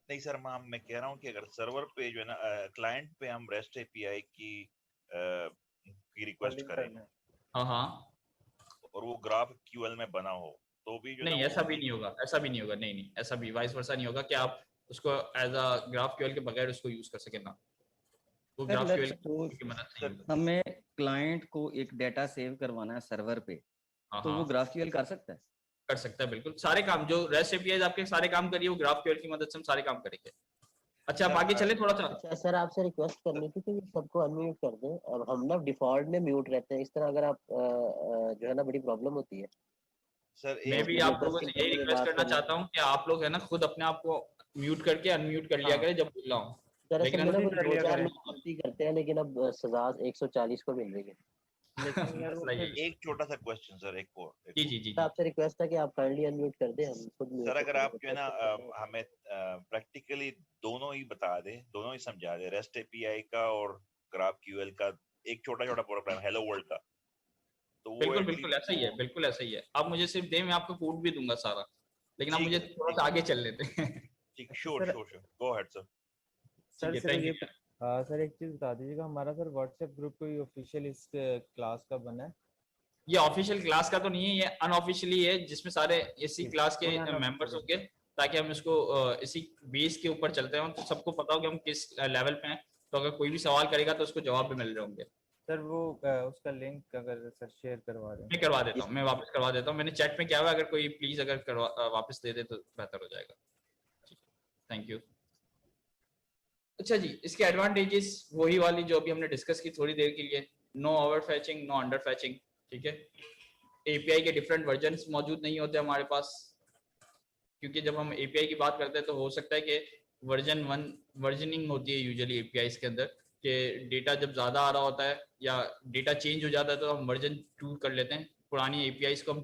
Speaker 14: नहीं सर मैं कह रहा हूँ कि अगर सर्वर पे जो है ना क्लाइंट पे हम रेस्ट एपीआई की रिक्वेस्ट करें,
Speaker 1: हाँ,
Speaker 14: और वो ग्राफक्यूएल में बना हो तो भी जो
Speaker 1: नहीं, ऐसा भी नहीं होगा, ऐसा भी नहीं होगा, नहीं ऐसा भी वाइस वर्सा नहीं होगा कि आप उसको एज अ ग्राफक्यूएल के बगैर उसको यूज कर सके ना, वो ग्राफक्यूएल की मदद से।
Speaker 3: हमें क्लाइंट को एक डेटा सेव करवाना है सर्वर पे,
Speaker 11: तो वो GraphQL कर सकता है?
Speaker 1: कर सकता है बिल्कुल, सारे काम जो REST APIs आपके सारे काम करिए वो GraphQL की मदद से हम सारे काम करेंगे। अच्छा अब आगे चले थोड़ा सा।
Speaker 13: अच्छा सर आपसे रिक्वेस्ट करनी थी कि सबको अनम्यूट कर दें, अब हम ना डिफॉल्ट में म्यूट रहते हैं, इस तरह अगर आप जो है ना बड़ी प्रॉब्लम होती है
Speaker 14: सर।
Speaker 1: मैं भी आप लोगों से यही रिक्वेस्ट करना चाहता हूँ कि आप लोग है ना खुद अपने आप को म्यूट करके अनम्यूट कर लिया करें जब बोल रहा हूँ।
Speaker 13: दरअसल मेरा कुछ 2-4 लोग गलती करते हैं लेकिन अब सजा 140 को मिल रही है।
Speaker 14: लेकिन यार वो एक छोटा सा क्वेश्चन सर, एक और
Speaker 1: जी
Speaker 13: आपसे रिक्वेस्ट है कि आप काइंडली अनम्यूट कर दें, हम खुद
Speaker 14: सर अगर आप जो है ना हमें प्रैक्टिकली दोनों ही बता दें, दोनों ही समझा दें, REST API का और GraphQL का एक छोटा प्रोग्राम हेलो वर्ल्ड का, तो वो
Speaker 1: बिल्कुल ऐसा ही है, बिल्कुल ऐसा ही है। आप मुझे सिर्फ दे, मैं आपको कोड भी दूंगा सारा, लेकिन आप मुझे थोड़ा सा आगे चल लेते हैं।
Speaker 14: ठीक, sure go ahead sir.
Speaker 10: Sir एक चीज बता दीजिएगा, हमारा सर व्हाट्सएप ग्रुप कोई ऑफिशियल इस क्लास का बना है?
Speaker 1: ये ऑफिशियल क्लास का तो नहीं है, ये अनऑफिशियली है जिसमें सारे इसी क्लास के मेंबर्स होंगे, ताकि हम इसको इसी बेस के ऊपर चलते हैं तो सबको पता हो कि हम किस लेवल पे हैं, तो अगर कोई भी सवाल करेगा तो उसको जवाब भी मिल रहे होंगे।
Speaker 10: सर वो उसका लिंक अगर सर शेयर करवा दें।
Speaker 1: मैं करवा देता हूँ, मैं वापस करवा देता हूँ, मैंने चैट में किया हुआ, अगर कोई प्लीज अगर वापस दे दे तो बेहतर हो जाएगा। Thank you. अच्छा जी, इसके एडवांटेजेस वही वाली जो अभी हमने डिस्कस की थोड़ी देर के लिए, no over fetching, no under fetching, ठीक है। एपीआई के डिफरेंट वर्जन्स मौजूद नहीं होते हमारे पास, क्योंकि जब हम एपीआई की बात करते हैं तो हो सकता है कि वर्जन 1 वर्जनिंग होती है यूजुअली एपीआई के अंदर, कि डेटा जब ज़्यादा आ रहा होता है या डेटा चेंज हो जाता है तो हम वर्जन 2 कर लेते हैं। पुरानी एपीआईज को हम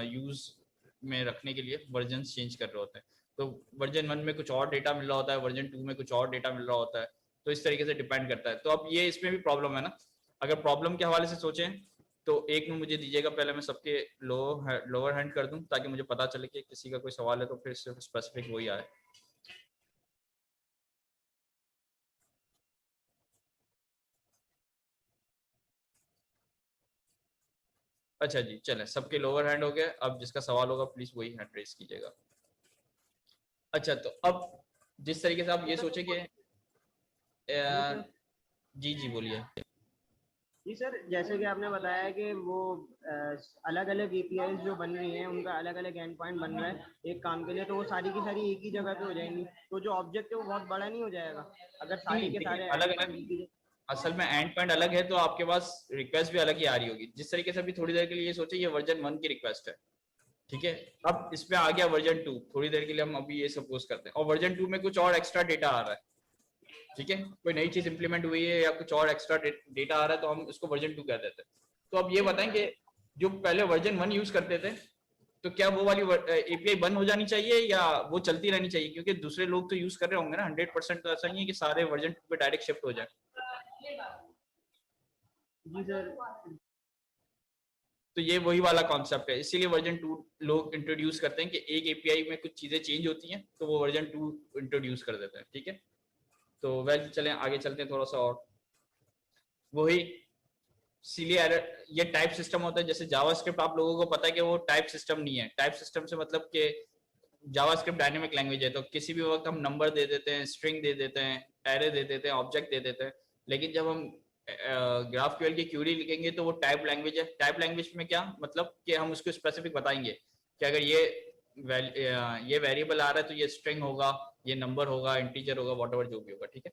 Speaker 1: यूज़ में रखने के लिए वर्जन चेंज कर रहे होते हैं, तो वर्जन 1 में कुछ और डेटा मिल रहा होता है, वर्जन 2 में कुछ और डेटा मिल रहा होता है, तो इस तरीके से डिपेंड करता है। तो अब ये इसमें भी प्रॉब्लम है ना, अगर प्रॉब्लम के हवाले से सोचें तो एक में मुझे दीजिएगा, पहले मैं सबके लोअर हैंड कर दूं ताकि मुझे पता चले कि किसी का कोई सवाल है तो फिर सिर्फ स्पेसिफिक वही आए। अच्छा जी, चलें, सबके लोअर हैंड हो गए, अब जिसका सवाल होगा प्लीज वही हैंड रेस कीजिएगा। अच्छा, तो अब जिस तरीके से आप ये सोचें कि जी बोलिए।
Speaker 7: जी सर, जैसे कि आपने बताया कि वो अलग अलग एपीआई जो बन रही हैं उनका अलग अलग एंड पॉइंट बन रहा है एक काम के लिए, तो वो सारी की सारी एक ही जगह पे हो जाएंगी, तो जो ऑब्जेक्ट है वो बहुत बड़ा नहीं हो जाएगा अगर सारे के सारे
Speaker 1: अलग अलग, असल में एंड पॉइंट अलग है तो आपके पास रिक्वेस्ट भी अलग ही आ रही होगी। जिस तरीके से अभी थोड़ी देर के लिए ये सोचे ये वर्जन 1 की रिक्वेस्ट है, ठीक है, अब इसमें आ गया वर्जन 2, थोड़ी देर के लिए हम अभी ये सपोज करते हैं, और वर्जन 2 में कुछ और एक्स्ट्रा डेटा आ रहा है, ठीक है, कोई नई चीज इंप्लीमेंट हुई है या कुछ और एक्स्ट्रा डेटा आ रहा है तो हम उसको वर्जन 2 कह देते हैं। तो अब ये बताएं कि जो पहले वर्जन 1 यूज करते थे तो क्या वो वाली एपीआई बंद हो जानी चाहिए या वो चलती रहनी चाहिए, क्योंकि दूसरे लोग तो यूज कर रहे होंगे ना, 100% तो ऐसा नहीं है कि सारे वर्जन 2 पे डायरेक्ट शिफ्ट हो जाए।
Speaker 7: जी सर,
Speaker 1: तो ये वही वाला कॉन्सेप्ट है, इसीलिए वर्जन 2 लोग इंट्रोड्यूस करते हैं कि एक एपीआई में कुछ चीजें चेंज होती हैं तो वो वर्जन 2 इंट्रोड्यूस कर देते हैं, ठीक है। तो वेल चलें आगे चलते हैं थोड़ा सा, और वही इसीलिए ये टाइप सिस्टम होता है। जैसे जावास्क्रिप्ट आप लोगों को पता है कि वो टाइप सिस्टम नहीं है, टाइप सिस्टम से मतलब कि जावास्क्रिप्ट डायनेमिक लैंग्वेज है, तो किसी भी वक्त हम नंबर दे देते हैं, स्ट्रिंग दे देते हैं, एरे दे देते हैं, ऑब्जेक्ट दे देते हैं, लेकिन जब हम ग्राफक्यूएल की क्यूरी लिखेंगे तो वो टाइप लैंग्वेज है। टाइप लैंग्वेज में क्या मतलब कि हम उसको स्पेसिफिक बताएंगे कि अगर ये वेरिएबल आ रहा है तो ये स्ट्रिंग होगा, ये नंबर होगा, इंटीजर होगा, व्हाटएवर जो भी होगा, ठीक है।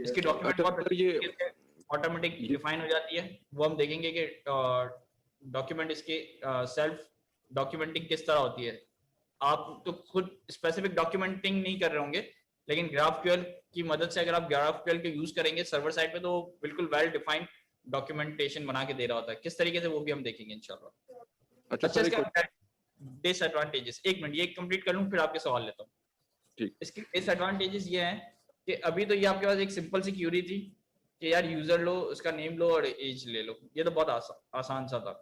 Speaker 1: इसकी डॉक्यूमेंट ऑटोमेटिक डिफाइन हो जाती है, वो हम देखेंगे कि डॉक्यूमेंट इसके सेल्फ डॉक्यूमेंटिंग किस तरह होती है। आप तो खुद स्पेसिफिक डॉक्यूमेंटिंग नहीं कर रहे होंगे, लेकिन ग्राफक्यूएल की मदद से अगर आप ग्राफक्यूएल को यूज करेंगे सर्वर साइड पे तो बिल्कुल वेल डिफाइंड डॉक्यूमेंटेशन बना के दे रहा होता है, किस तरीके से वो भी हम देखेंगे इंशाल्लाह। अच्छा, इसका डिसएडवांटेजेस, एक मिनट ये कंप्लीट कर लूं फिर आपके सवाल लेता हूँ।
Speaker 5: ठीक,
Speaker 1: इसके डिसएडवांटेजेस ये हैं कि अभी तो ये आपके पास एक सिंपल सी क्यूरी थी कि यार यूजर लो, उसका नेम लो और एज ले लो, ये तो बहुत आसान सा था।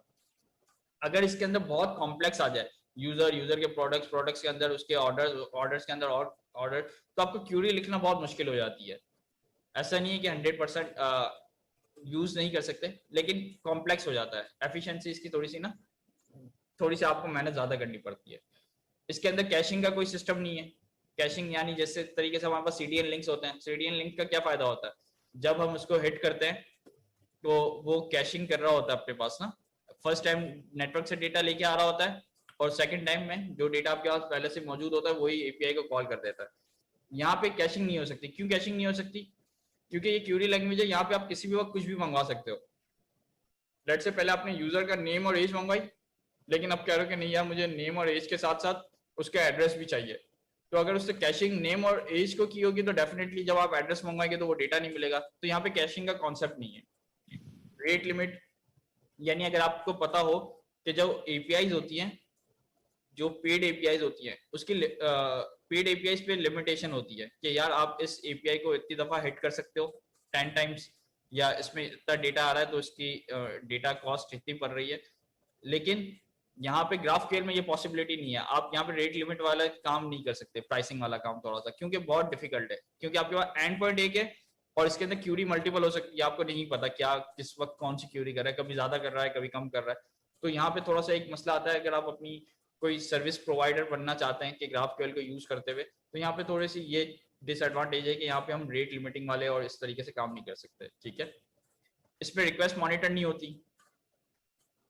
Speaker 1: अगर इसके अंदर बहुत कॉम्प्लेक्स आ जाए, यूजर के प्रोडक्ट्स के अंदर उसके ऑर्डर्स के अंदर और ऑर्डर, तो आपको क्यूरी लिखना बहुत मुश्किल हो जाती है। ऐसा नहीं है कि 100% यूज नहीं कर सकते, लेकिन कॉम्प्लेक्स हो जाता है, एफिशिएंसी इसकी थोड़ी सी आपको मेहनत ज्यादा करनी पड़ती है। इसके अंदर कैशिंग का कोई सिस्टम नहीं है। कैशिंग यानी जैसे तरीके से हमारे पास सीडीएन लिंक्स होते हैं, सीडीएन लिंक का क्या फायदा होता है, जब हम उसको हिट करते हैं तो वो कैशिंग कर रहा होता है अपने पास ना फर्स्ट टाइम नेटवर्क से डेटा लेके आ रहा होता है और सेकंड टाइम में जो डेटा आपके पास पहले से मौजूद होता है वही एपीआई को कॉल कर देता है। यहाँ पे कैशिंग नहीं हो सकती। क्यों कैशिंग नहीं हो सकती? क्योंकि ये क्यूरी लैंग्वेज है, यहाँ पे आप किसी भी वक्त कुछ भी मंगवा सकते हो। लेट से पहले आपने यूजर का नेम और एज मंगवाई, लेकिन अब कह रहे हो कि नहीं यार मुझे नेम और एज के साथ साथ उसका एड्रेस भी चाहिए। तो अगर उससे कैशिंग नेम और एज को की होगी तो डेफिनेटली जब आप एड्रेस मंगवाएंगे तो वो डेटा नहीं मिलेगा। तो यहाँ पे कैशिंग का कॉन्सेप्ट नहीं है। रेट लिमिट, यानी अगर आपको पता हो कि जो एपीआईज होती हैं, जो पेड एपीआईज होती हैं, उसकी पेड एपीआईज पे लिमिटेशन होती है कि यार आप इस एपीआई को इतनी दफा हिट कर सकते हो 10 टाइम्स, या इसमें इतना डेटा आ रहा है तो इसकी डेटा कॉस्ट इतनी पड़ रही है। लेकिन यहाँ पे ग्राफक्यूएल में ये पॉसिबिलिटी नहीं है। आप यहाँ पे रेट लिमिट वाला काम नहीं कर सकते, प्राइसिंग वाला काम थोड़ा सा, क्योंकि बहुत डिफिकल्ट है। क्योंकि आपके पास एंड पॉइंट एक है और इसके अंदर क्यूरी मल्टीपल हो सकती है, आपको नहीं पता क्या किस वक्त कौन सी क्यूरी कर रहा है, कभी ज्यादा कर रहा है कभी कम कर रहा है। तो यहाँ पे थोड़ा सा एक मसला आता है अगर आप अपनी कोई सर्विस प्रोवाइडर बनना चाहते हैं कि ग्राफक्यूएल को यूज करते हुए, तो यहाँ पे थोड़ी सी ये डिसएडवांटेज है कि यहाँ पे हम रेट लिमिटिंग वाले और इस तरीके से काम नहीं कर सकते। ठीक है, इसमें रिक्वेस्ट मॉनिटर नहीं होती।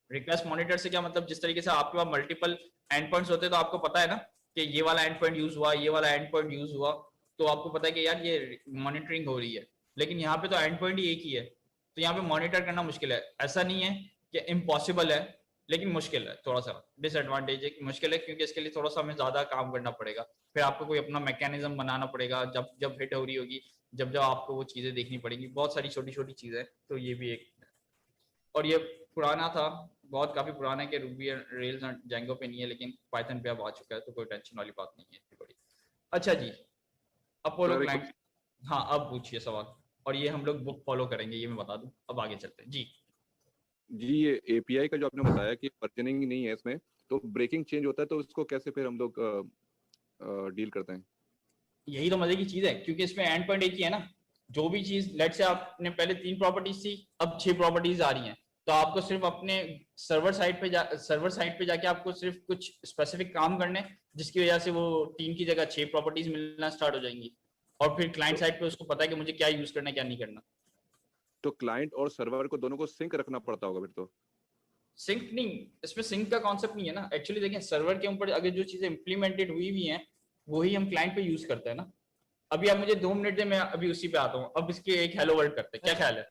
Speaker 1: रिक्वेस्ट मॉनिटर से क्या मतलब, जिस तरीके से आपके पास मल्टीपल एंड पॉइंट्स होते हैं तो आपको पता है ना कि ये वाला एंड पॉइंट यूज हुआ, ये वाला एंड पॉइंट यूज हुआ, तो आपको पता है कि यार ये मॉनिटरिंग हो रही है। लेकिन यहाँ पे तो एंड पॉइंट ही एक ही है, तो यहाँ पे मॉनिटर करना मुश्किल है। ऐसा नहीं है कि इम्पॉसिबल है, लेकिन मुश्किल है। थोड़ा सा डिसएडवांटेज है कि मुश्किल है, क्योंकि इसके लिए थोड़ा सा हमें ज्यादा काम करना पड़ेगा। फिर आपको कोई अपना मैकेनिज्म बनाना पड़ेगा, जब जब हिट हो रही होगी, जब जब आपको वो चीजें देखनी पड़ेंगी, बहुत सारी छोटी छोटी चीजें। तो ये भी एक, और ये पुराना था, बहुत काफी पुराना है कि रूबी रेल्स और जेंगो पे नहीं है, लेकिन पाइथन पे अब आ चुका है, तो कोई टेंशन वाली बात नहीं है इतनी बड़ी। अच्छा जी, अपोलो क्लाइंट, हाँ अब पूछिए सवाल। और ये हम लोग बुक फॉलो करेंगे, ये मैं बता दूं। अब आगे चलते हैं जी।
Speaker 5: जी, ये एपीआई का जो आपने बताया कि वर्जनिंग नहीं है इसमें, तो ब्रेकिंग चेंज होता है, तो इसको कैसे फिर हम लोग डील करते हैं?
Speaker 1: यही तो मजे की चीज है, क्योंकि इसमें एंड पॉइंट एक ही है ना। जो भी चीज, लेट से आपने पहले 3 प्रॉपर्टीज थी, अब 6 प्रॉपर्टीज आ रही हैं, तो आपको सिर्फ अपने सर्वर साइड पे जाके आपको सिर्फ कुछ स्पेसिफिक काम करने, जिसकी वजह से वो 3 की जगह 6 प्रॉपर्टीज मिलना स्टार्ट हो जाएंगी। और फिर क्लाइंट साइड पे उसको पता है कि मुझे क्या यूज करना है क्या नहीं करना।
Speaker 5: तो क्लाइंट और सर्वर को दोनों को सिंक रखना पड़ता होगा फिर तो?
Speaker 1: सिंक नहीं, इसमें सिंक का कॉन्सेप्ट नहीं है ना। एक्चुअली देखें, सर्वर के ऊपर अगर जो चीजें इंप्लीमेंटेड हुई भी हैं, वही हम क्लाइंट पे यूज करते हैं ना। अभी आप मुझे 2 मिनट दे, मैं अभी उसी पे आता हूँ। अब इसके एक हेलो वर्ल्ड करते हैं, क्या ख्याल है?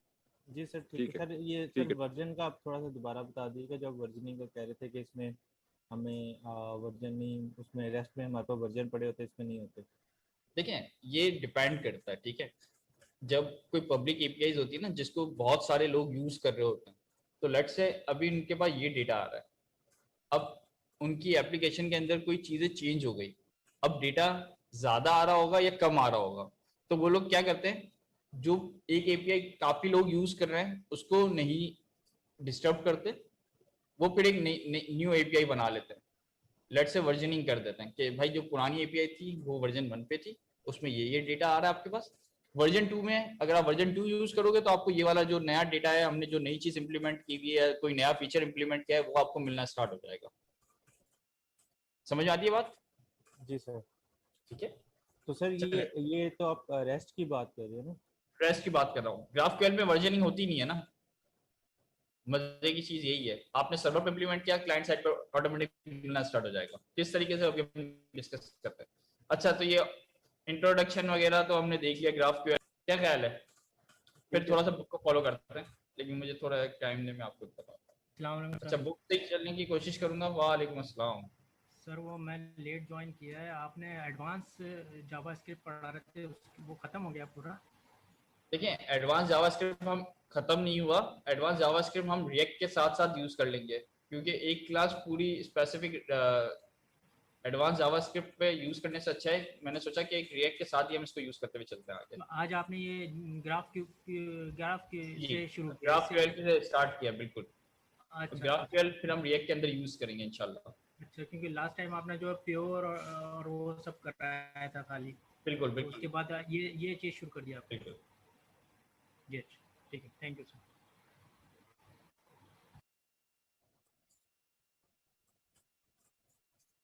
Speaker 10: जी सर ठीक है। सर ये सर वर्जन का आप थोड़ा सा दोबारा बता दीजिएगा। जब वर्जनिंग का कह रहे थे कि इसमें हमें वर्जनिंग, उसमें रेस्ट में हमारे पास वर्जन पड़े होते, इसमें नहीं होते।
Speaker 1: देखें, ये डिपेंड करता है। ठीक है, जब कोई पब्लिक एपीआईज होती है ना, जिसको बहुत सारे लोग यूज कर रहे होते हैं, तो लेट से अभी उनके पास ये डेटा आ रहा है, अब उनकी एप्लीकेशन के अंदर कोई चीजें चेंज हो गई, अब डेटा ज्यादा आ रहा होगा या कम आ रहा होगा, तो वो लोग क्या करते हैं, जो एक एपीआई काफी लोग यूज कर रहे हैं उसको नहीं डिस्टर्ब करते, वो फिर एक न्यू एपीआई बना लेते हैं। लेट से वर्जनिंग कर देते हैं कि भाई जो पुरानी एपीआई थी वो वर्जन 1 पे थी, उसमें ये डेटा आ रहा है आपके पास। वर्जन 2 में अगर आप वर्जन 2 यूज करोगे तो आपको ये वाला जो नया डेटा है, हमने जो नई चीज इंप्लीमेंट की हुई है, कोई नया फीचर इंप्लीमेंट किया है, वो आपको मिलना स्टार्ट हो जाएगा। समझ में आती है बात?
Speaker 10: जी सर
Speaker 1: ठीक है।
Speaker 10: तो सर ये तो आप रेस्ट की बात कर रहे हो ना?
Speaker 1: रेस्ट की बात कर रहा हूँ। ग्राफक्यूएल में वर्जनिंग होती नहीं है ना। मजे की चीज यही है, आपने सर्वर पे इंप्लीमेंट किया, क्लाइंट साइड पर ऑटोमेटिक मिलना स्टार्ट हो जाएगा। किस तरीके से अभी हम डिस्कस करते हैं। अच्छा, तो ये इंट्रोडक्शन वगैरह तो हमने देख लिया ग्राफक्यूएल, क्या ख्याल है? फिर थोड़ा सा बुक को फॉलो करते हैं, लेकिन मुझे थोड़ा टाइम दे, मैं आपको बताऊँ। अच्छा, बुक से चलने की कोशिश करूंगा। वालेकुम अस्सलाम
Speaker 15: सर। वो मैं लेट ज्वाइन किया है, आपने एडवांस जावास्क्रिप्ट पढ़ा रहे थे, वो खत्म हो गया पूरा?
Speaker 1: देखिए, एडवांस जावास्क्रिप्ट हम खत्म नहीं हुआ। एडवांस जावास्क्रिप्ट हम रिएक्ट के साथ साथ यूज कर लेंगे, क्योंकि एक क्लास पूरी स्पेसिफिक एडवांस जावास्क्रिप्ट पे यूज करने से अच्छा है, मैंने सोचा कि एक रिएक्ट के साथ ही हम इसको यूज करते हुए चलते हैं आगे।
Speaker 15: तो आज आपने ये ग्राफक्यूएल से शुरू किया?
Speaker 1: ग्राफक्यूएल से स्टार्ट किया, बिल्कुल।
Speaker 15: अच्छा,
Speaker 1: ग्राफक्यूएल फिर हम रिएक्ट के अंदर यूज करेंगे इंशाल्लाह।
Speaker 15: अच्छा, क्योंकि लास्ट टाइम आपने जो प्योर और वो सब कराया था खाली।
Speaker 1: बिल्कुल
Speaker 15: तो
Speaker 1: बिल्कुल।
Speaker 15: उसके बाद ये चीज शुरू कर दिया आपने?
Speaker 1: बिल्कुल
Speaker 15: जी, ठीक है, थैंक यू सर।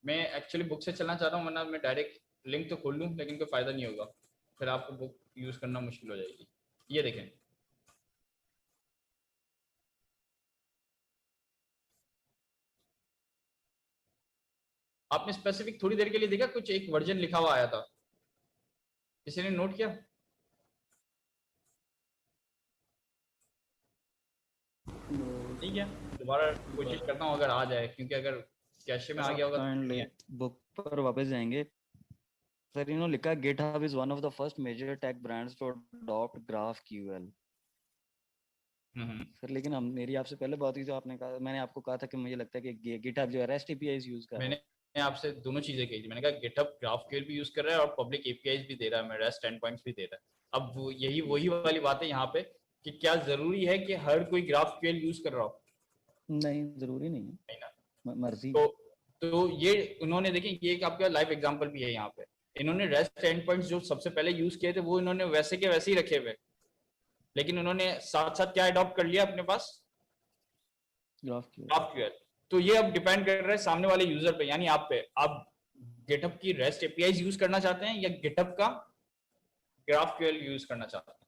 Speaker 1: मैं एक्चुअली बुक से चलना चाह रहा हूँ, वरना मैं डायरेक्ट लिंक तो खोल लूँ लेकिन कोई फ़ायदा नहीं होगा, फिर आपको बुक यूज़ करना मुश्किल हो जाएगी। ये देखें, आपने स्पेसिफिक थोड़ी देर के लिए देखा कुछ एक वर्जन लिखा हुआ आया था, किसी ने नोट किया? ठीक है, दोबारा कोशिश करता हूँ अगर आ जाए, क्योंकि अगर कैशे में आ गया होगा
Speaker 11: काइंडली बुक पर वापस जाएंगे सर। इन्होंने लिखा GitHub is one of the first major tech brands to adopt GraphQL। Sir लेकिन हम मेरी आपसे पहले बात हुई तो आपने कहा, मैंने आपको कहा था कि मुझे लगता है कि GitHub जो है REST APIs यूज कर रहा है।
Speaker 1: मैंने आपसे दोनों चीजें कही थी, मैंने कहा GitHub GraphQL भी यूज कर रहा है और पब्लिक APIs भी दे रहा है, मैं REST एंडपॉइंट्स भी दे रहा है। अब वो यही वही वाली बात है यहाँ पे कि क्या जरूरी है कि हर कोई GraphQL यूज कर रहा हो?
Speaker 11: नहीं, जरूरी नहीं है, मर्जी।
Speaker 1: तो ये उन्होंने देखें, ये एक आपका लाइव एग्जांपल भी है यहाँ पे। इन्होंने REST एंडपॉइंट्स जो सबसे पहले यूज किए थे वो इन्होंने वैसे के वैसे ही रखे हुए, लेकिन उन्होंने साथ साथ क्या अडॉप्ट कर लिया अपने पास? GraphQL। तो ये अब डिपेंड कर रहा है सामने वाले यूजर पे, यानी आप पे। आप GitHub की REST APIs यूज करना चाहते हैं या GitHub का GraphQL यूज करना चाहते हैं?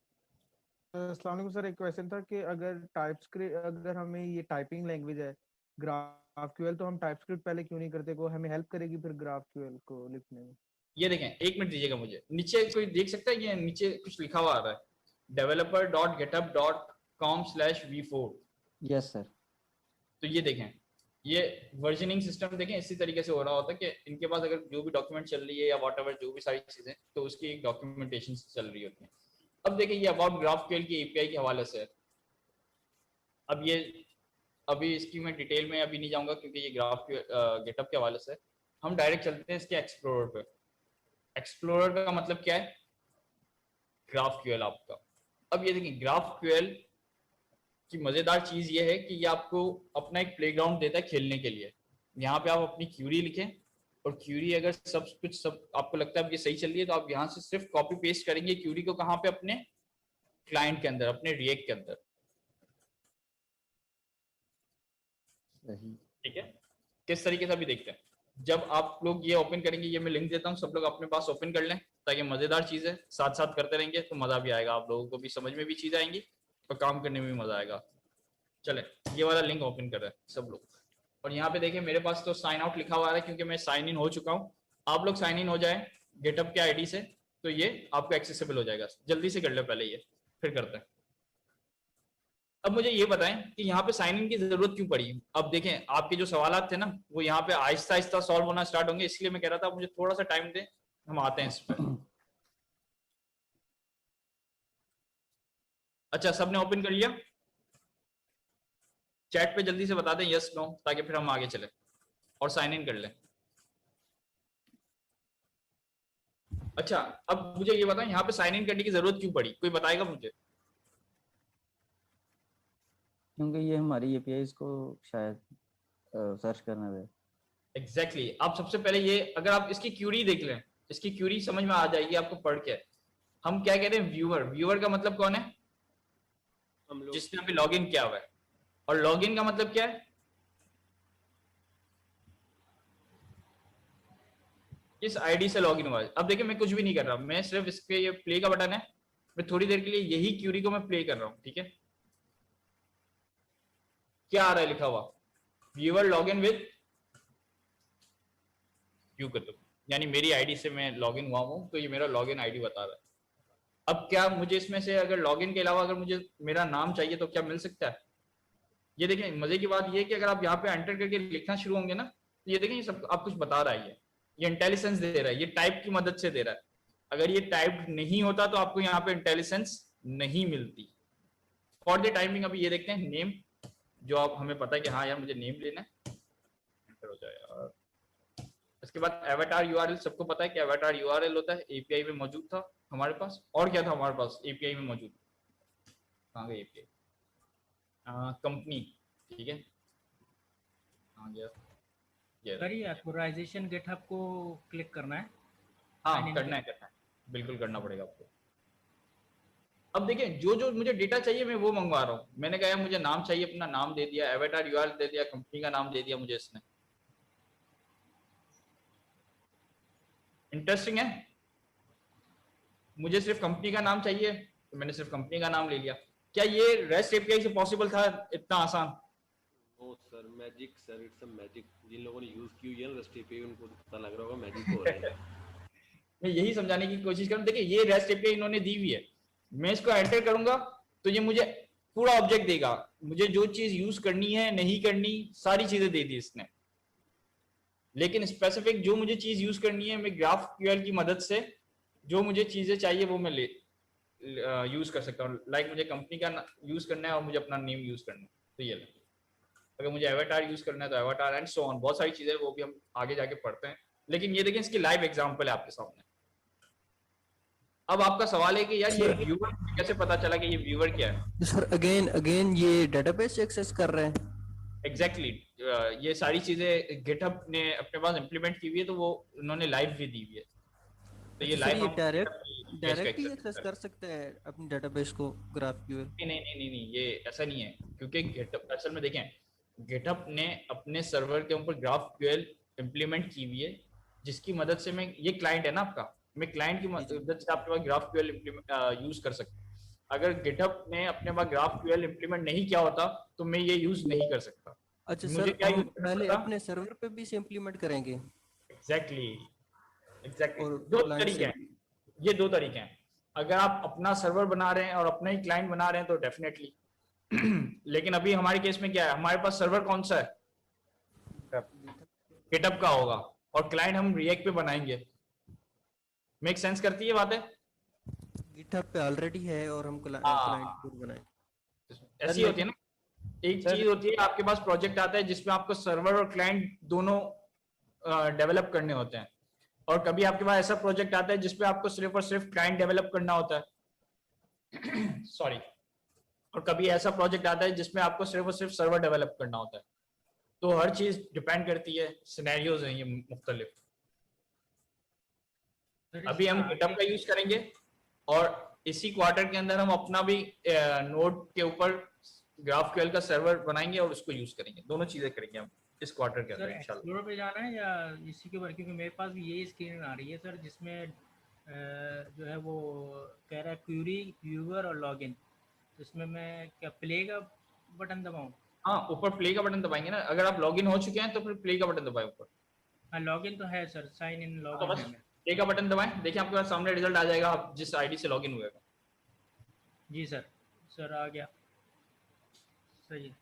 Speaker 16: अस्सलाम वालेकुम सर, एक क्वेश्चन था कि अगर टाइपस्क्रिप्ट, अगर हमें ये टाइपिंग लैंग्वेज है GraphQL, तो हम टाइपस्क्रिप्ट पहले क्यों नहीं करते? को हमें हेल्प करेगी फिर GraphQL को लिखने में?
Speaker 1: ये देखें, एक मिनट दीजिएगा मुझे, नीचे कोई देख सकता है? ये नीचे कुछ लिखा हुआ आ रहा है, developer.github.com/v4।
Speaker 11: Yes sir.
Speaker 1: तो ये देखें, ये वर्जनिंग सिस्टम देखें, इसी तरीके से हो रहा होता है कि इनके पास अगर जो भी डॉक्यूमेंट चल रही है या व्हाटएवर जो भी सारी चीजें, तो उसकी एक डॉक्यूमेंटेशन चल रही होती है। अब देखिए ये अबाउट GraphQL की API के हवाले से। अब ये अभी इसकी मैं डिटेल में अभी नहीं जाऊंगा क्योंकि ये GitHub के हवाले से। हम डायरेक्ट चलते हैं इसके एक्सप्लोरर पे। एक्सप्लोरर का मतलब क्या है? GraphQL आपका। अब ये देखिए, GraphQL की मजेदार चीज ये है कि ये आपको अपना एक प्लेग्राउंड देता है खेलने के लिए। यहाँ पे आप अपनी क्यूरी लिखें और क्यूरी अगर सब आपको लगता है अब ये सही चल रही है, तो आप यहाँ से सिर्फ कॉपी पेस्ट करेंगे क्यूरी को, कहाँ पे? अपने क्लाइंट के अंदर, अपने React के अंदर। ठीक है, किस तरीके से अभी देखते हैं। जब आप लोग ये ओपन करेंगे, ये मैं लिंक देता हूँ, सब लोग अपने पास ओपन कर लें, ताकि मजेदार चीज है, साथ साथ करते रहेंगे तो मजा भी आएगा, आप लोगों को भी समझ में भी चीज आएंगी और काम करने में भी मजा आएगा। चले, ये वाला लिंक ओपन कर रहे हैं सब लोग, और यहाँ पे देखें मेरे पास तो साइन आउट लिखा हुआ है क्योंकि मैं साइन इन हो चुका हूँ। आप लोग साइन इन हो जाए GitHub के आईडी से, तो ये आपको एक्सेसिबल हो जाएगा। जल्दी से कर लो पहले ये, फिर करते हैं। अब मुझे ये बताएं कि यहाँ पे साइन इन की जरूरत क्यों पड़ी? अब देखें, आपके जो सवाल थे ना, वो यहाँ पे आहिस्ता आहिस्ता सॉल्व होना स्टार्ट होंगे, इसलिए मैं कह रहा था मुझे थोड़ा सा टाइम दें, हम आते हैं इस पर। अच्छा, सबने ओपन कर लिया? चैट पे जल्दी से बता दें यस नो, ताकि फिर हम आगे चले और साइन इन कर लें। अच्छा, अब मुझे ये बताएं यहाँ पे साइन इन करने की जरूरत क्यों पड़ी? कोई बताएगा मुझे?
Speaker 11: क्योंकि ये हमारी APIs को शायद सर्च करना है।
Speaker 1: एग्जैक्टली। आप सबसे पहले ये, अगर आप इसकी क्यूरी देख लें, इसकी क्यूरी समझ में आ जाएगी आपको पढ़ के। हम क्या कह रहे हैं? व्यूअर। व्यूअर का मतलब कौन है? हम लोग, जिसने अभी लॉगिन किया हुआ है। और लॉगिन का मतलब क्या है? इस आईडी से लॉगिन हुआ है। अब देखिए, मैं कुछ भी नहीं कर रहा, मैं सिर्फ इस पे ये प्ले का बटन है, मैं थोड़ी देर के लिए यही क्यूरी को मैं प्ले कर रहा हूं। ठीक है, क्या आ रहा है लिखा हुआ? व्यूअर लॉगिन विद UCutub, यानी मेरी आईडी से मैं लॉगिन हुआ हूं, तो ये मेरा लॉगिन आईडी बता रहा है। अब क्या मुझे इसमें से अगर लॉगिन के अलावा अगर मुझे मेरा नाम चाहिए तो क्या मिल सकता है? ये देखें, मजे की बात ये है कि अगर आप यहाँ पे एंटर करके लिखना शुरू होंगे ना, तो ये देखें ये सब आप कुछ बता रहा है, ये इंटेलिजेंस दे रहा है, ये टाइप की मदद से दे रहा है। अगर ये टाइप नहीं होता तो आपको यहाँ पे इंटेलिजेंस नहीं मिलती। फॉर द टाइमिंग अभी ये देखते हैं नेम, जो आप हमें पता है कि हाँ यार मुझे नेम लेना है, एंटर हो जाए यार। इसके बाद एवेटार URL, सबको पता है कि एवेटार URL होता है, API में मौजूद था हमारे पास। और क्या था हमारे पास API में मौजूद? कहाँ गई API? कंपनी। ठीक है, कहाँ गया?
Speaker 15: सर ये एक्चुअलाइजेशन GitHub को क्लिक करना है?
Speaker 1: हाँ करना है, बिल्कुल करना पड़ेगा आपको। अब देखिए, जो जो मुझे डेटा चाहिए मैं वो मंगवा रहा हूँ। मैंने कहा मुझे नाम चाहिए, अपना नाम दे दिया, एवेटार URL दे दिया, कंपनी का नाम दे दिया मुझे इसने। इंटरेस्टिंग है। मुझे सिर्फ कंपनी का नाम चाहिए तो मैंने सिर्फ कंपनी का नाम ले लिया। क्या ये REST API से पॉसिबल था? इतना आसान?
Speaker 12: Oh sir magic sir, it's a magic. जिन लोगों ने यूज की हुई है रेस्ट एपीआई उनको पता लग रहा होगा मैजिक हो रहा है।
Speaker 1: मैं यही समझाने की कोशिश करूँ। देखिए ये रेस्ट एपीआई इन्होंने दी हुई है, मैं इसको एंटर करूंगा तो ये मुझे पूरा ऑब्जेक्ट देगा, मुझे जो चीज यूज करनी है नहीं करनी सारी चीजें दे दी इसने। लेकिन स्पेसिफिक जो मुझे चीज यूज करनी है मैं GraphQL की मदद से जो मुझे चीजें चाहिए वो मैं यूज कर सकता हूँ। लाइक मुझे कंपनी का यूज करना है और मुझे अपना नेम यूज करना है तो ये अगर मुझे एवाटार यूज करना है तो एवाटार एंड सो ऑन, बहुत सारी चीजें वो भी हम आगे जाके पढ़ते हैं। लेकिन ये देखिए इसकी लाइव एग्जांपल है आपके सामने। अब आपका सवाल है कि यार ये व्यूअर कैसे पता चला कि ये व्यूअर क्या है?
Speaker 4: सर अगेन ये डेटाबेस एक्सेस कर रहे हैं।
Speaker 1: एग्जैक्टली ये सारी चीजें गिटहब ने अपने पास इंप्लीमेंट की हुई है तो वो उन्होंने लाइव भी दी हुई है। तो ये लाइव
Speaker 4: डायरेक्ट ही एक्सेस कर सकते हैं अपनी डेटाबेस को GraphQL?
Speaker 1: नहीं, ये ऐसा नहीं है क्योंकि गिटहब असल में देखें गिटहब ने अपने सर्वर के ऊपर GraphQL इंप्लीमेंट की हुई है जिसकी मदद से मैं, ये क्लाइंट है ना आपका, मैं क्लाइंट की मदद से आपके पास GraphQL यूज कर सकता हूँ। अगर गिटहब ने अपने पास GraphQL इंप्लीमेंट नहीं किया होता तो मैं ये यूज नहीं कर सकता।
Speaker 4: अच्छा सर, हम पहले अपने सर्वर पे भी इसे इंप्लीमेंट करेंगे?
Speaker 1: एग्जैक्टली दो तरीके हैं, ये दो तरीके हैं। अगर आप अपना सर्वर बना रहे हैं और अपना ही क्लाइंट बना रहे हैं तो डेफिनेटली लेकिन अभी हमारे केस में क्या है, हमारे पास सर्वर कौन सा है? गिटहब का होगा और क्लाइंट हम रिएक्ट पे बनाएंगे। मेक सेंस करती है बातें?
Speaker 4: गिटहब पे ऑलरेडी है और हम क्लाइंट को बनाएंगे।
Speaker 1: ऐसी होती है ना, एक चीज होती है आपके पास प्रोजेक्ट आता है जिसमें आपको सर्वर और क्लाइंट दोनों डेवलप करने होते हैं, और कभी आपके पास ऐसा प्रोजेक्ट आता है जिसपे आपको सिर्फ और सिर्फ क्लाइंट डेवलप करना होता है सॉरी, और कभी ऐसा प्रोजेक्ट आता है जिसमें आपको सिर्फ और सिर्फ सर्वर डेवलप करना होता है। तो हर चीज डिपेंड करती है, सिनेरियोज हैं ये मुख्तलिफ। अभी हम गिटहब का यूज करेंगे और इसी क्वार्टर के अंदर हम अपना भी नोड के ऊपर GraphQL का सर्वर बनाएंगे और उसको यूज करेंगे। दोनों चीजें करेंगे हम इस क्वार्टर के अंदर इंशाल्लाह।
Speaker 15: एक्सप्लोरर पे जाना है या इसी के ऊपर, क्योंकि मेरे पास भी यही स्क्रीन आ रही है सर जिसमें जो है वो कह रहा है क्यूरी व्यूअर और लॉगिन। तो इसमें मैं क्या प्ले का बटन दबाऊं?
Speaker 1: हाँ, ऊपर प्ले का बटन दबाएंगे ना। अगर आप लॉगिन हो चुके हैं तो फिर प्ले का बटन दबाएं ऊपर।
Speaker 15: हाँ लॉगिन तो है सर, साइन इन
Speaker 1: तो
Speaker 15: लॉगिन
Speaker 1: बस
Speaker 15: है।
Speaker 1: प्ले का बटन दबाएं, देखिए आपके पास सामने रिजल्ट आ जाएगा आप जिस आईडी से लॉगिन हुए।
Speaker 15: जी सर आ गया, सही है।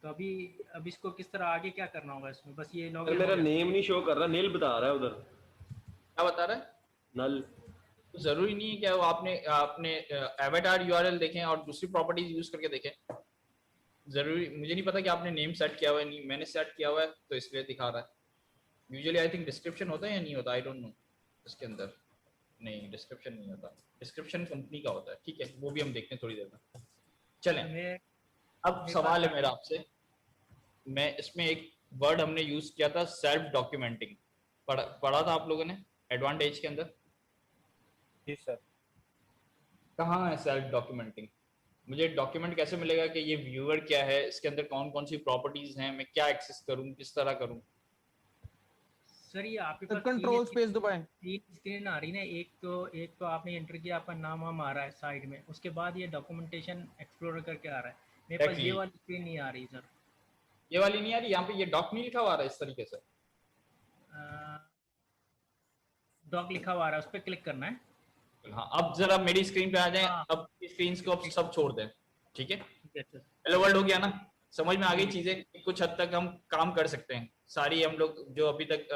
Speaker 15: तो अब इसको किस तरह आगे क्या करना होगा इसमें? बस ये लॉगिन।
Speaker 12: मेरा नेम नहीं शो कर रहा, नेल बता रहा है उधर।
Speaker 1: क्या बता रहा है?
Speaker 12: नल।
Speaker 1: तो जरूरी नहीं है कि वो आपने एवेटार यूआरएल देखें और दूसरी प्रॉपर्टीज यूज करके देखें। जरूरी मुझे नहीं पता कि आपने नेम सेट किया हुआ है, नहीं मैंने सेट किया हुआ है तो इसलिए दिखा रहा है। यूजुअली आई थिंक डिस्क्रिप्शन होता है या नहीं होता, आई डोंट नो। इसके अंदर नहीं, डिस्क्रिप्शन नहीं होता, डिस्क्रिप्शन कंपनी का होता है। ठीक है, वो भी हम देखते हैं थोड़ी देर में। चलें, अब सवाल है मेरा आपसे। मैं इसमें एक वर्ड हमने यूज किया था सेल्फ डॉक्यूमेंटिंग, पढ़ा था आप लोगों ने एडवांटेज के अंदर?
Speaker 10: जी सर।
Speaker 1: कहाँ है सेल्फ डॉक्यूमेंटिंग? मुझे डॉक्यूमेंट कैसे मिलेगा कि ये व्यूअर क्या है, इसके अंदर कौन कौन सी प्रॉपर्टीज हैं, मैं क्या एक्सेस करूं, किस तरह करूं?
Speaker 15: सर ये आपके पास
Speaker 16: कंट्रोल स्पेस दबाएं।
Speaker 15: तीन स्क्रीन आ रही है, एक तो आपने एंटर किया, आपका नाम आ रहा है साइड में, उसके बाद ये डॉक्यूमेंटेशन एक्सप्लोरर करके आ रहा है। मेरे पास ये वाली स्क्रीन नहीं आ रही सर।
Speaker 1: ये वाली नहीं आ रही? यहाँ पे ये डॉक नहीं लिखा हुआ आ रहा है इस तरीके से?
Speaker 15: डॉक लिखा हुआ आ रहा है, उस पर क्लिक करना है।
Speaker 1: हाँ, अब जरा मेरी स्क्रीन पे आ जाए। अब स्क्रीन को अब सब छोड़ दें, ठीक है? हेलो वर्ल्ड हो गया ना, समझ में आ गई चीजें। कुछ हद तक हम काम कर सकते हैं। सारी हम लोग जो अभी तक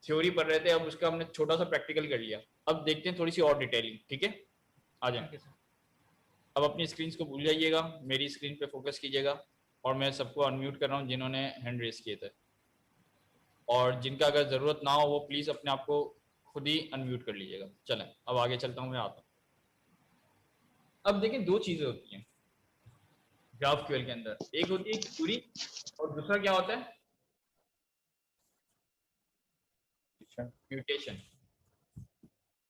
Speaker 1: थ्योरी पढ़ रहे थे, अब उसका हमने छोटा सा प्रैक्टिकल कर लिया। अब देखते हैं थोड़ी सी और डिटेलिंग, ठीक है? आ जाए। अब अपनी स्क्रीन को भूल जाइएगा, मेरी स्क्रीन पे फोकस कीजिएगा, और मैं सबको अनम्यूट कर रहा हूँ जिन्होंने हैंड रेस किए थे, और जिनका अगर जरूरत ना हो वो प्लीज अपने आप को खुद ही अनम्यूट कर लीजिएगा। चलें, अब आगे चलता हूँ, मैं आता हूँ। अब देखें, दो चीजें होती हैं GraphQL के अंदर। एक होती है क्यूरी और दूसरा क्या होता है? म्यूटेशन।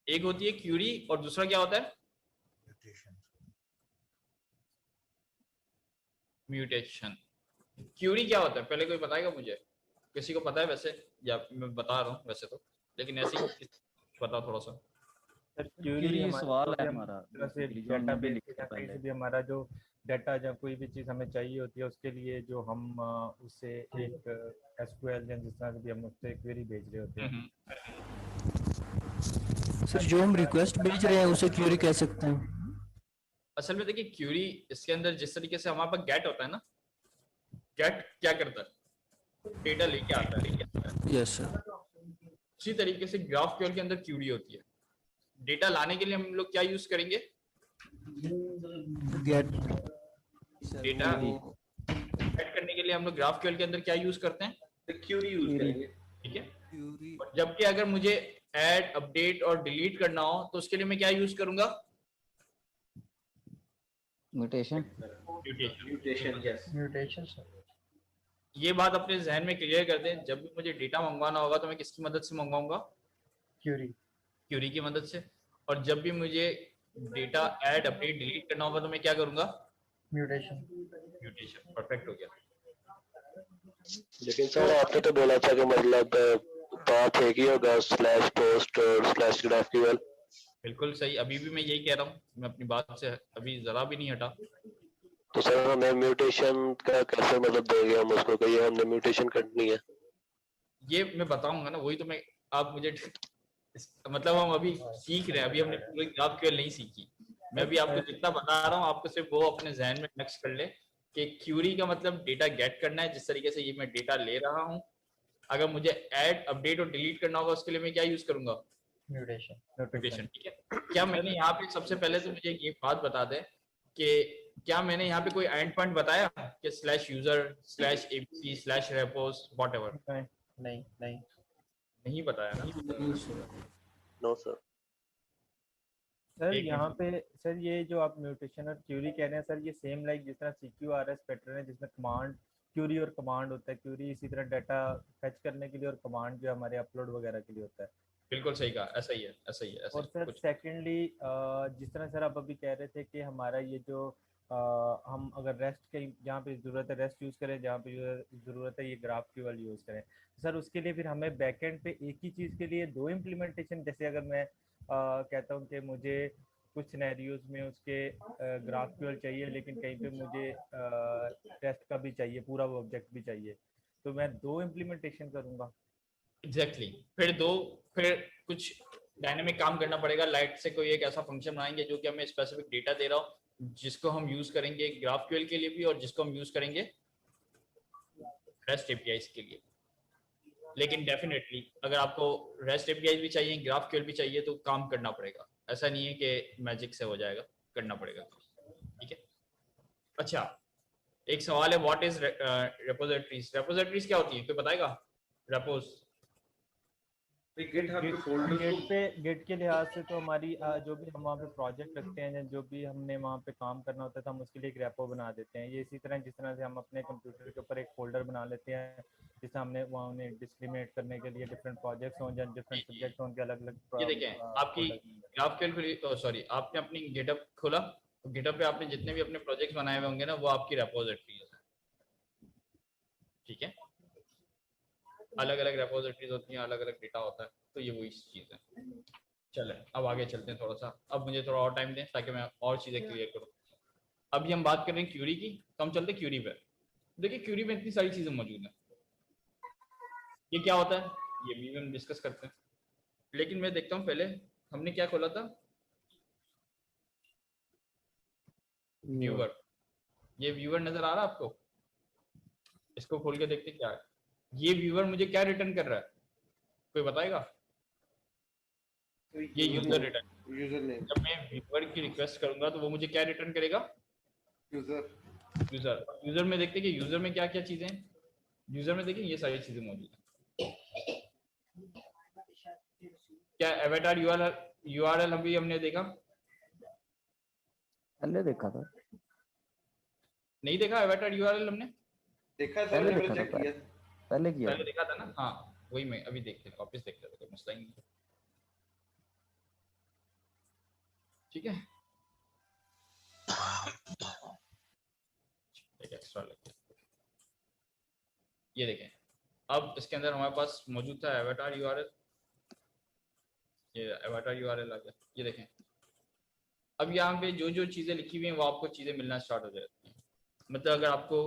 Speaker 1: एक होती है क्यूरी और दूसरा क्या होता है? म्यूटेशन। क्यूरी क्या होता है पहले कोई बताएगा मुझे? किसी को पता है वैसे, या मैं बता रहा हूँ वैसे तो, लेकिन ऐसे ही पता थोड़ा सा।
Speaker 10: क्यूरी सवाल है हमारा, डेटाबेस भी हमारा जो डाटा या कोई भी चीज़ हमें चाहिए होती है उसके लिए जो हम उससे एक एसक्यूएल या जिस तरह से भी हम उससे क्वेरी भेज रहे होते हैं।
Speaker 4: सर जो हम रिक्वेस्ट भेज रहे हैं उसे क्वेरी कह सकते हैं।
Speaker 1: असल में देखिए क्यूरी इसके अंदर जिस तरीके से हमारे पास गेट होता है ना, गेट क्या करता है, डेटा लेके आता है।
Speaker 4: Yes sir.
Speaker 1: उसी तरीके से ग्राफक्यूएल के अंदर क्यूरी होती है। डेटा लाने के लिए हम लोग क्या यूज करेंगे,
Speaker 4: गेट।
Speaker 1: डेटा गेट करने के लिए हम लोग ग्राफक्यूएल के अंदर क्या यूज करते हैं,
Speaker 12: क्यूरी यूज करेंगे।
Speaker 1: ठीक है, और जबकि अगर मुझे ऐड, अपडेट और डिलीट करना हो तो उसके लिए मैं क्या यूज करूंगा,
Speaker 11: म्यूटेशन।
Speaker 12: Mutation
Speaker 1: sir. ये बात अपने जहन में क्लियर कर दें, जब भी मुझे डेटा मंगवाना होगा तो मैं किसकी मदद से मंगवाऊंगा, क्यूरी की मदद से। और जब भी मुझे डेटा ऐड, अपडेट, डिलीट करना होगा तो मैं क्या करूंगा, म्यूटेशन। परफेक्ट हो गया।
Speaker 13: लेकिन सर आपने तो बोला था कि मतलब पाथ एक ही होगा, स्लैश पोस्ट और स्लैश ग्राफक्यूएल।
Speaker 1: बिल्कुल सही, अभी भी मैं यही कह रहा हूँ, मैं अपनी बात से अभी जरा भी नहीं हटा।
Speaker 13: तो सर हमें म्यूटेशन का कैसे मतलब देंगे हम उसको, कि ये हमने म्यूटेशन करनी है?
Speaker 1: ये मैं बताऊंगा ना, वही तो मैं, आप मुझे मतलब हम अभी सीख रहे हैं, अभी हमने पूरी ग्राफक्यूएल नहीं सीखी। मैं भी आपको जितना बता रहा हूँ आपको सिर्फ वो अपने जहन में नक्श कर ले कि क्यूरी का मतलब डेटा गेट करना है। जिस तरीके से ये मैं डेटा ले रहा हूँ, अगर मुझे ऐड, अपडेट और डिलीट करना होगा उसके लिए मैं क्या यूज करूंगा, म्यूटेशन। ठीक है, क्या मैंने यहाँ पे सबसे पहले तो मुझे ये बात बता दें कि क्या मैंने यहाँ पे कोई एंड पॉइंट बताया कि slash user, slash ABC, slash repos, whatever? नहीं बताया ना।
Speaker 13: No sir.
Speaker 10: सर यहाँ पे सर ये जो आप म्यूटेशन और क्यूरी कह रहे हैं सर, ये सेम लाइक जिस तरह CQRS पैटर्न है जिसमें कमांड, क्यूरी और कमांड होता है। क्यूरी इसी तरह डाटा फेच करने के लिए और कमांड जो हमारे अपलोड वगैरह के लिए होता है।
Speaker 1: बिल्कुल सही कहा, ऐसा ही है, ऐसा ही है।
Speaker 10: और सर सेकेंडली जिस तरह सर आप अभी कह रहे थे कि हमारा ये जो हम अगर रेस्ट के जहाँ पे ज़रूरत है रेस्ट यूज़ करें, जहाँ पे ज़रूरत है ये ग्राफक्यूएल यूज़ करें। सर उसके लिए फिर हमें बैकएंड पे एक ही चीज़ के लिए दो इम्प्लीमेंटेशन, जैसे अगर मैं कहता हूँ कि मुझे कुछ सिनेरियोज में उसके ग्राफक्यूएल चाहिए लेकिन कहीं पे मुझे रेस्ट का भी चाहिए, पूरा वो ऑब्जेक्ट भी चाहिए, तो मैं दो इम्प्लीमेंटेशन करूँगा।
Speaker 1: एग्जैक्टली फिर कुछ डायनेमिक काम करना पड़ेगा। लाइट से कोई एक ऐसा फंक्शन बनाएंगे जो कि हमें स्पेसिफिक डेटा दे रहा हो, जिसको हम यूज करेंगे ग्राफक्यूएल के लिए भी और जिसको हम यूज करेंगे रेस्ट एपीआईज के लिए। लेकिन डेफिनेटली अगर आपको रेस्ट एपीआईज भी चाहिए, ग्राफक्यूएल भी चाहिए, तो काम करना पड़ेगा। ऐसा नहीं है कि मैजिक से हो जाएगा, करना पड़ेगा। ठीक है, अच्छा एक सवाल है, व्हाट इज रेपोजिटरीज? रेपोजिटरीज क्या होती है, कोई बताएगा? रेपोज
Speaker 10: गेट के लिहाज से तो हमारी जो भी हम वहाँ पे प्रोजेक्ट रखते हैं, जो भी हमने वहाँ पे काम करना होता है तो हम उसके लिए एक रेपो बना देते हैं। ये इसी तरह जिस तरह से हम अपने कंप्यूटर के ऊपर एक फोल्डर बना लेते हैं जिसे हमने वहाँ उन्हें डिस्क्रिमिनेट करने के लिए डिफरेंट प्रोजेक्ट्स हों या डिफरेंट सब्जेक्ट हों, उनके अलग अलग।
Speaker 1: ये देखें आपकी ग्राफक्यूएल, सॉरी आपने अपनी गिटहब खोला तो गिटहब पे आपने जितने भी अपने प्रोजेक्ट्स बनाए हुए होंगे ना, वो आपकी रेपोजिटरीज है। ठीक है, अलग अलग रेपोजिटरीज होती हैं, अलग अलग डेटा होता है, तो ये वही चीज़ है। चलें अब आगे चलते हैं थोड़ा सा। अब मुझे थोड़ा और टाइम दें ताकि मैं और चीज़ें क्लियर करूँ। अभी हम बात कर रहे हैं क्यूरी की, तो हम चलते हैं क्यूरी पे। देखिए क्यूरी में इतनी सारी चीज़ें मौजूद हैं। ये क्या होता है ये भी हम डिस्कस करते हैं, लेकिन मैं देखता हूँ पहले हमने क्या खोला था, व्यूअर। ये व्यूअर नजर आ रहा है आपको? इसको खोल के देखते क्या है। ये व्यूअर मुझे क्या रिटर्न कर रहा है, कोई बताएगा? ये यूजर रिटर्न। जब मैं व्यूअर की रिक्वेस्ट करूंगा तो वो मुझे क्या रिटर्न करेगा, यूजर में देखते कि यूजर में क्या क्या चीजें हैं। यूजर में देखिए ये सारी चीजें मौजूद हैं। क्या एवेटार यूआरएल अभी हमने देखा?
Speaker 11: पहले देखा था।
Speaker 1: नहीं देखा एवेटार यूआरएल हमने?
Speaker 12: देखा था,
Speaker 11: पहले देखा था, पहले किया,
Speaker 1: पहले देखा था ना। हाँ वही मैं अभी देखते वापस देखते थे, कोई मसला ही नहीं। ठीक है, एक एक्स्ट्रा लगता है। ये देखें अब इसके अंदर हमारे पास मौजूद था एवेटार यूआरएल। ये एवेटार यूआरएल आ गया। ये देखें अब यहाँ पे जो जो चीजें लिखी हुई हैं वो आपको चीजें मिलना स्टार्ट हो जाती हैं। मतलब अगर आपको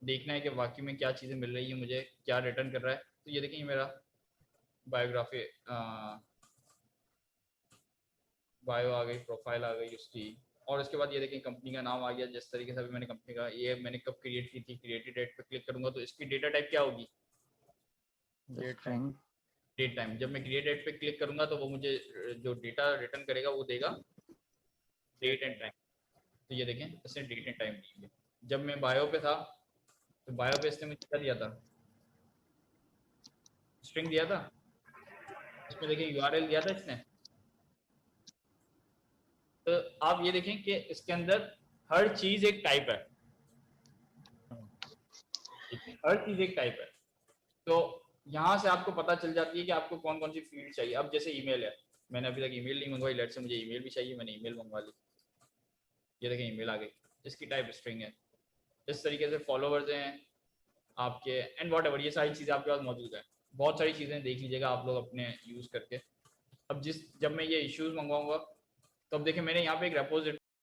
Speaker 1: देखना है कि वाकई में क्या चीज़ें मिल रही है, मुझे क्या रिटर्न कर रहा है, तो ये देखिए मेरा बायोग्राफी बायो आ गई, प्रोफाइल आ गई उसकी, और उसके बाद ये देखें कंपनी का नाम आ गया। जिस तरीके से अभी मैंने कंपनी का ये मैंने कब क्रिएट की थी, क्रिएटेड डेट पे क्लिक करूंगा तो इसकी डेटा टाइप क्या होगी, डेट टाइम। जब मैं क्रिएट डेट पे क्लिक करूंगा तो वो मुझे जो डेटा रिटर्न करेगा वो देगा डेट एंड टाइम। तो ये देखें इसने डेट एंड टाइम दी है। जब मैं बायो पे था तो बायो पे इसने मुझे क्या दिया था, स्ट्रिंग दिया था, इसमें देखें यूआरएल दिया था इसने। तो आप ये देखें कि इसके अंदर हर चीज एक टाइप है, हर चीज एक टाइप है। तो यहाँ से आपको पता चल जाती है कि आपको कौन कौन सी फील्ड चाहिए। अब जैसे ईमेल है, मैंने अभी तक ईमेल नहीं मंगवाई, लेट से मुझे ईमेल भी चाहिए, मैंने ईमेल मंगवा ली, ये देखें ईमेल आ गई, इसकी टाइप स्ट्रिंग है। इस तरीके से फॉलोवर्स हैं आपके एंड वॉट एवर, ये सारी चीज़ें आपके पास मौजूद है। बहुत सारी चीज़ें देख लीजिएगा आप लोग अपने यूज़ करके। अब जब मैं ये इश्यूज मंगवाऊंगा तो अब देखिए मैंने यहाँ पे एक रेपोजिटरी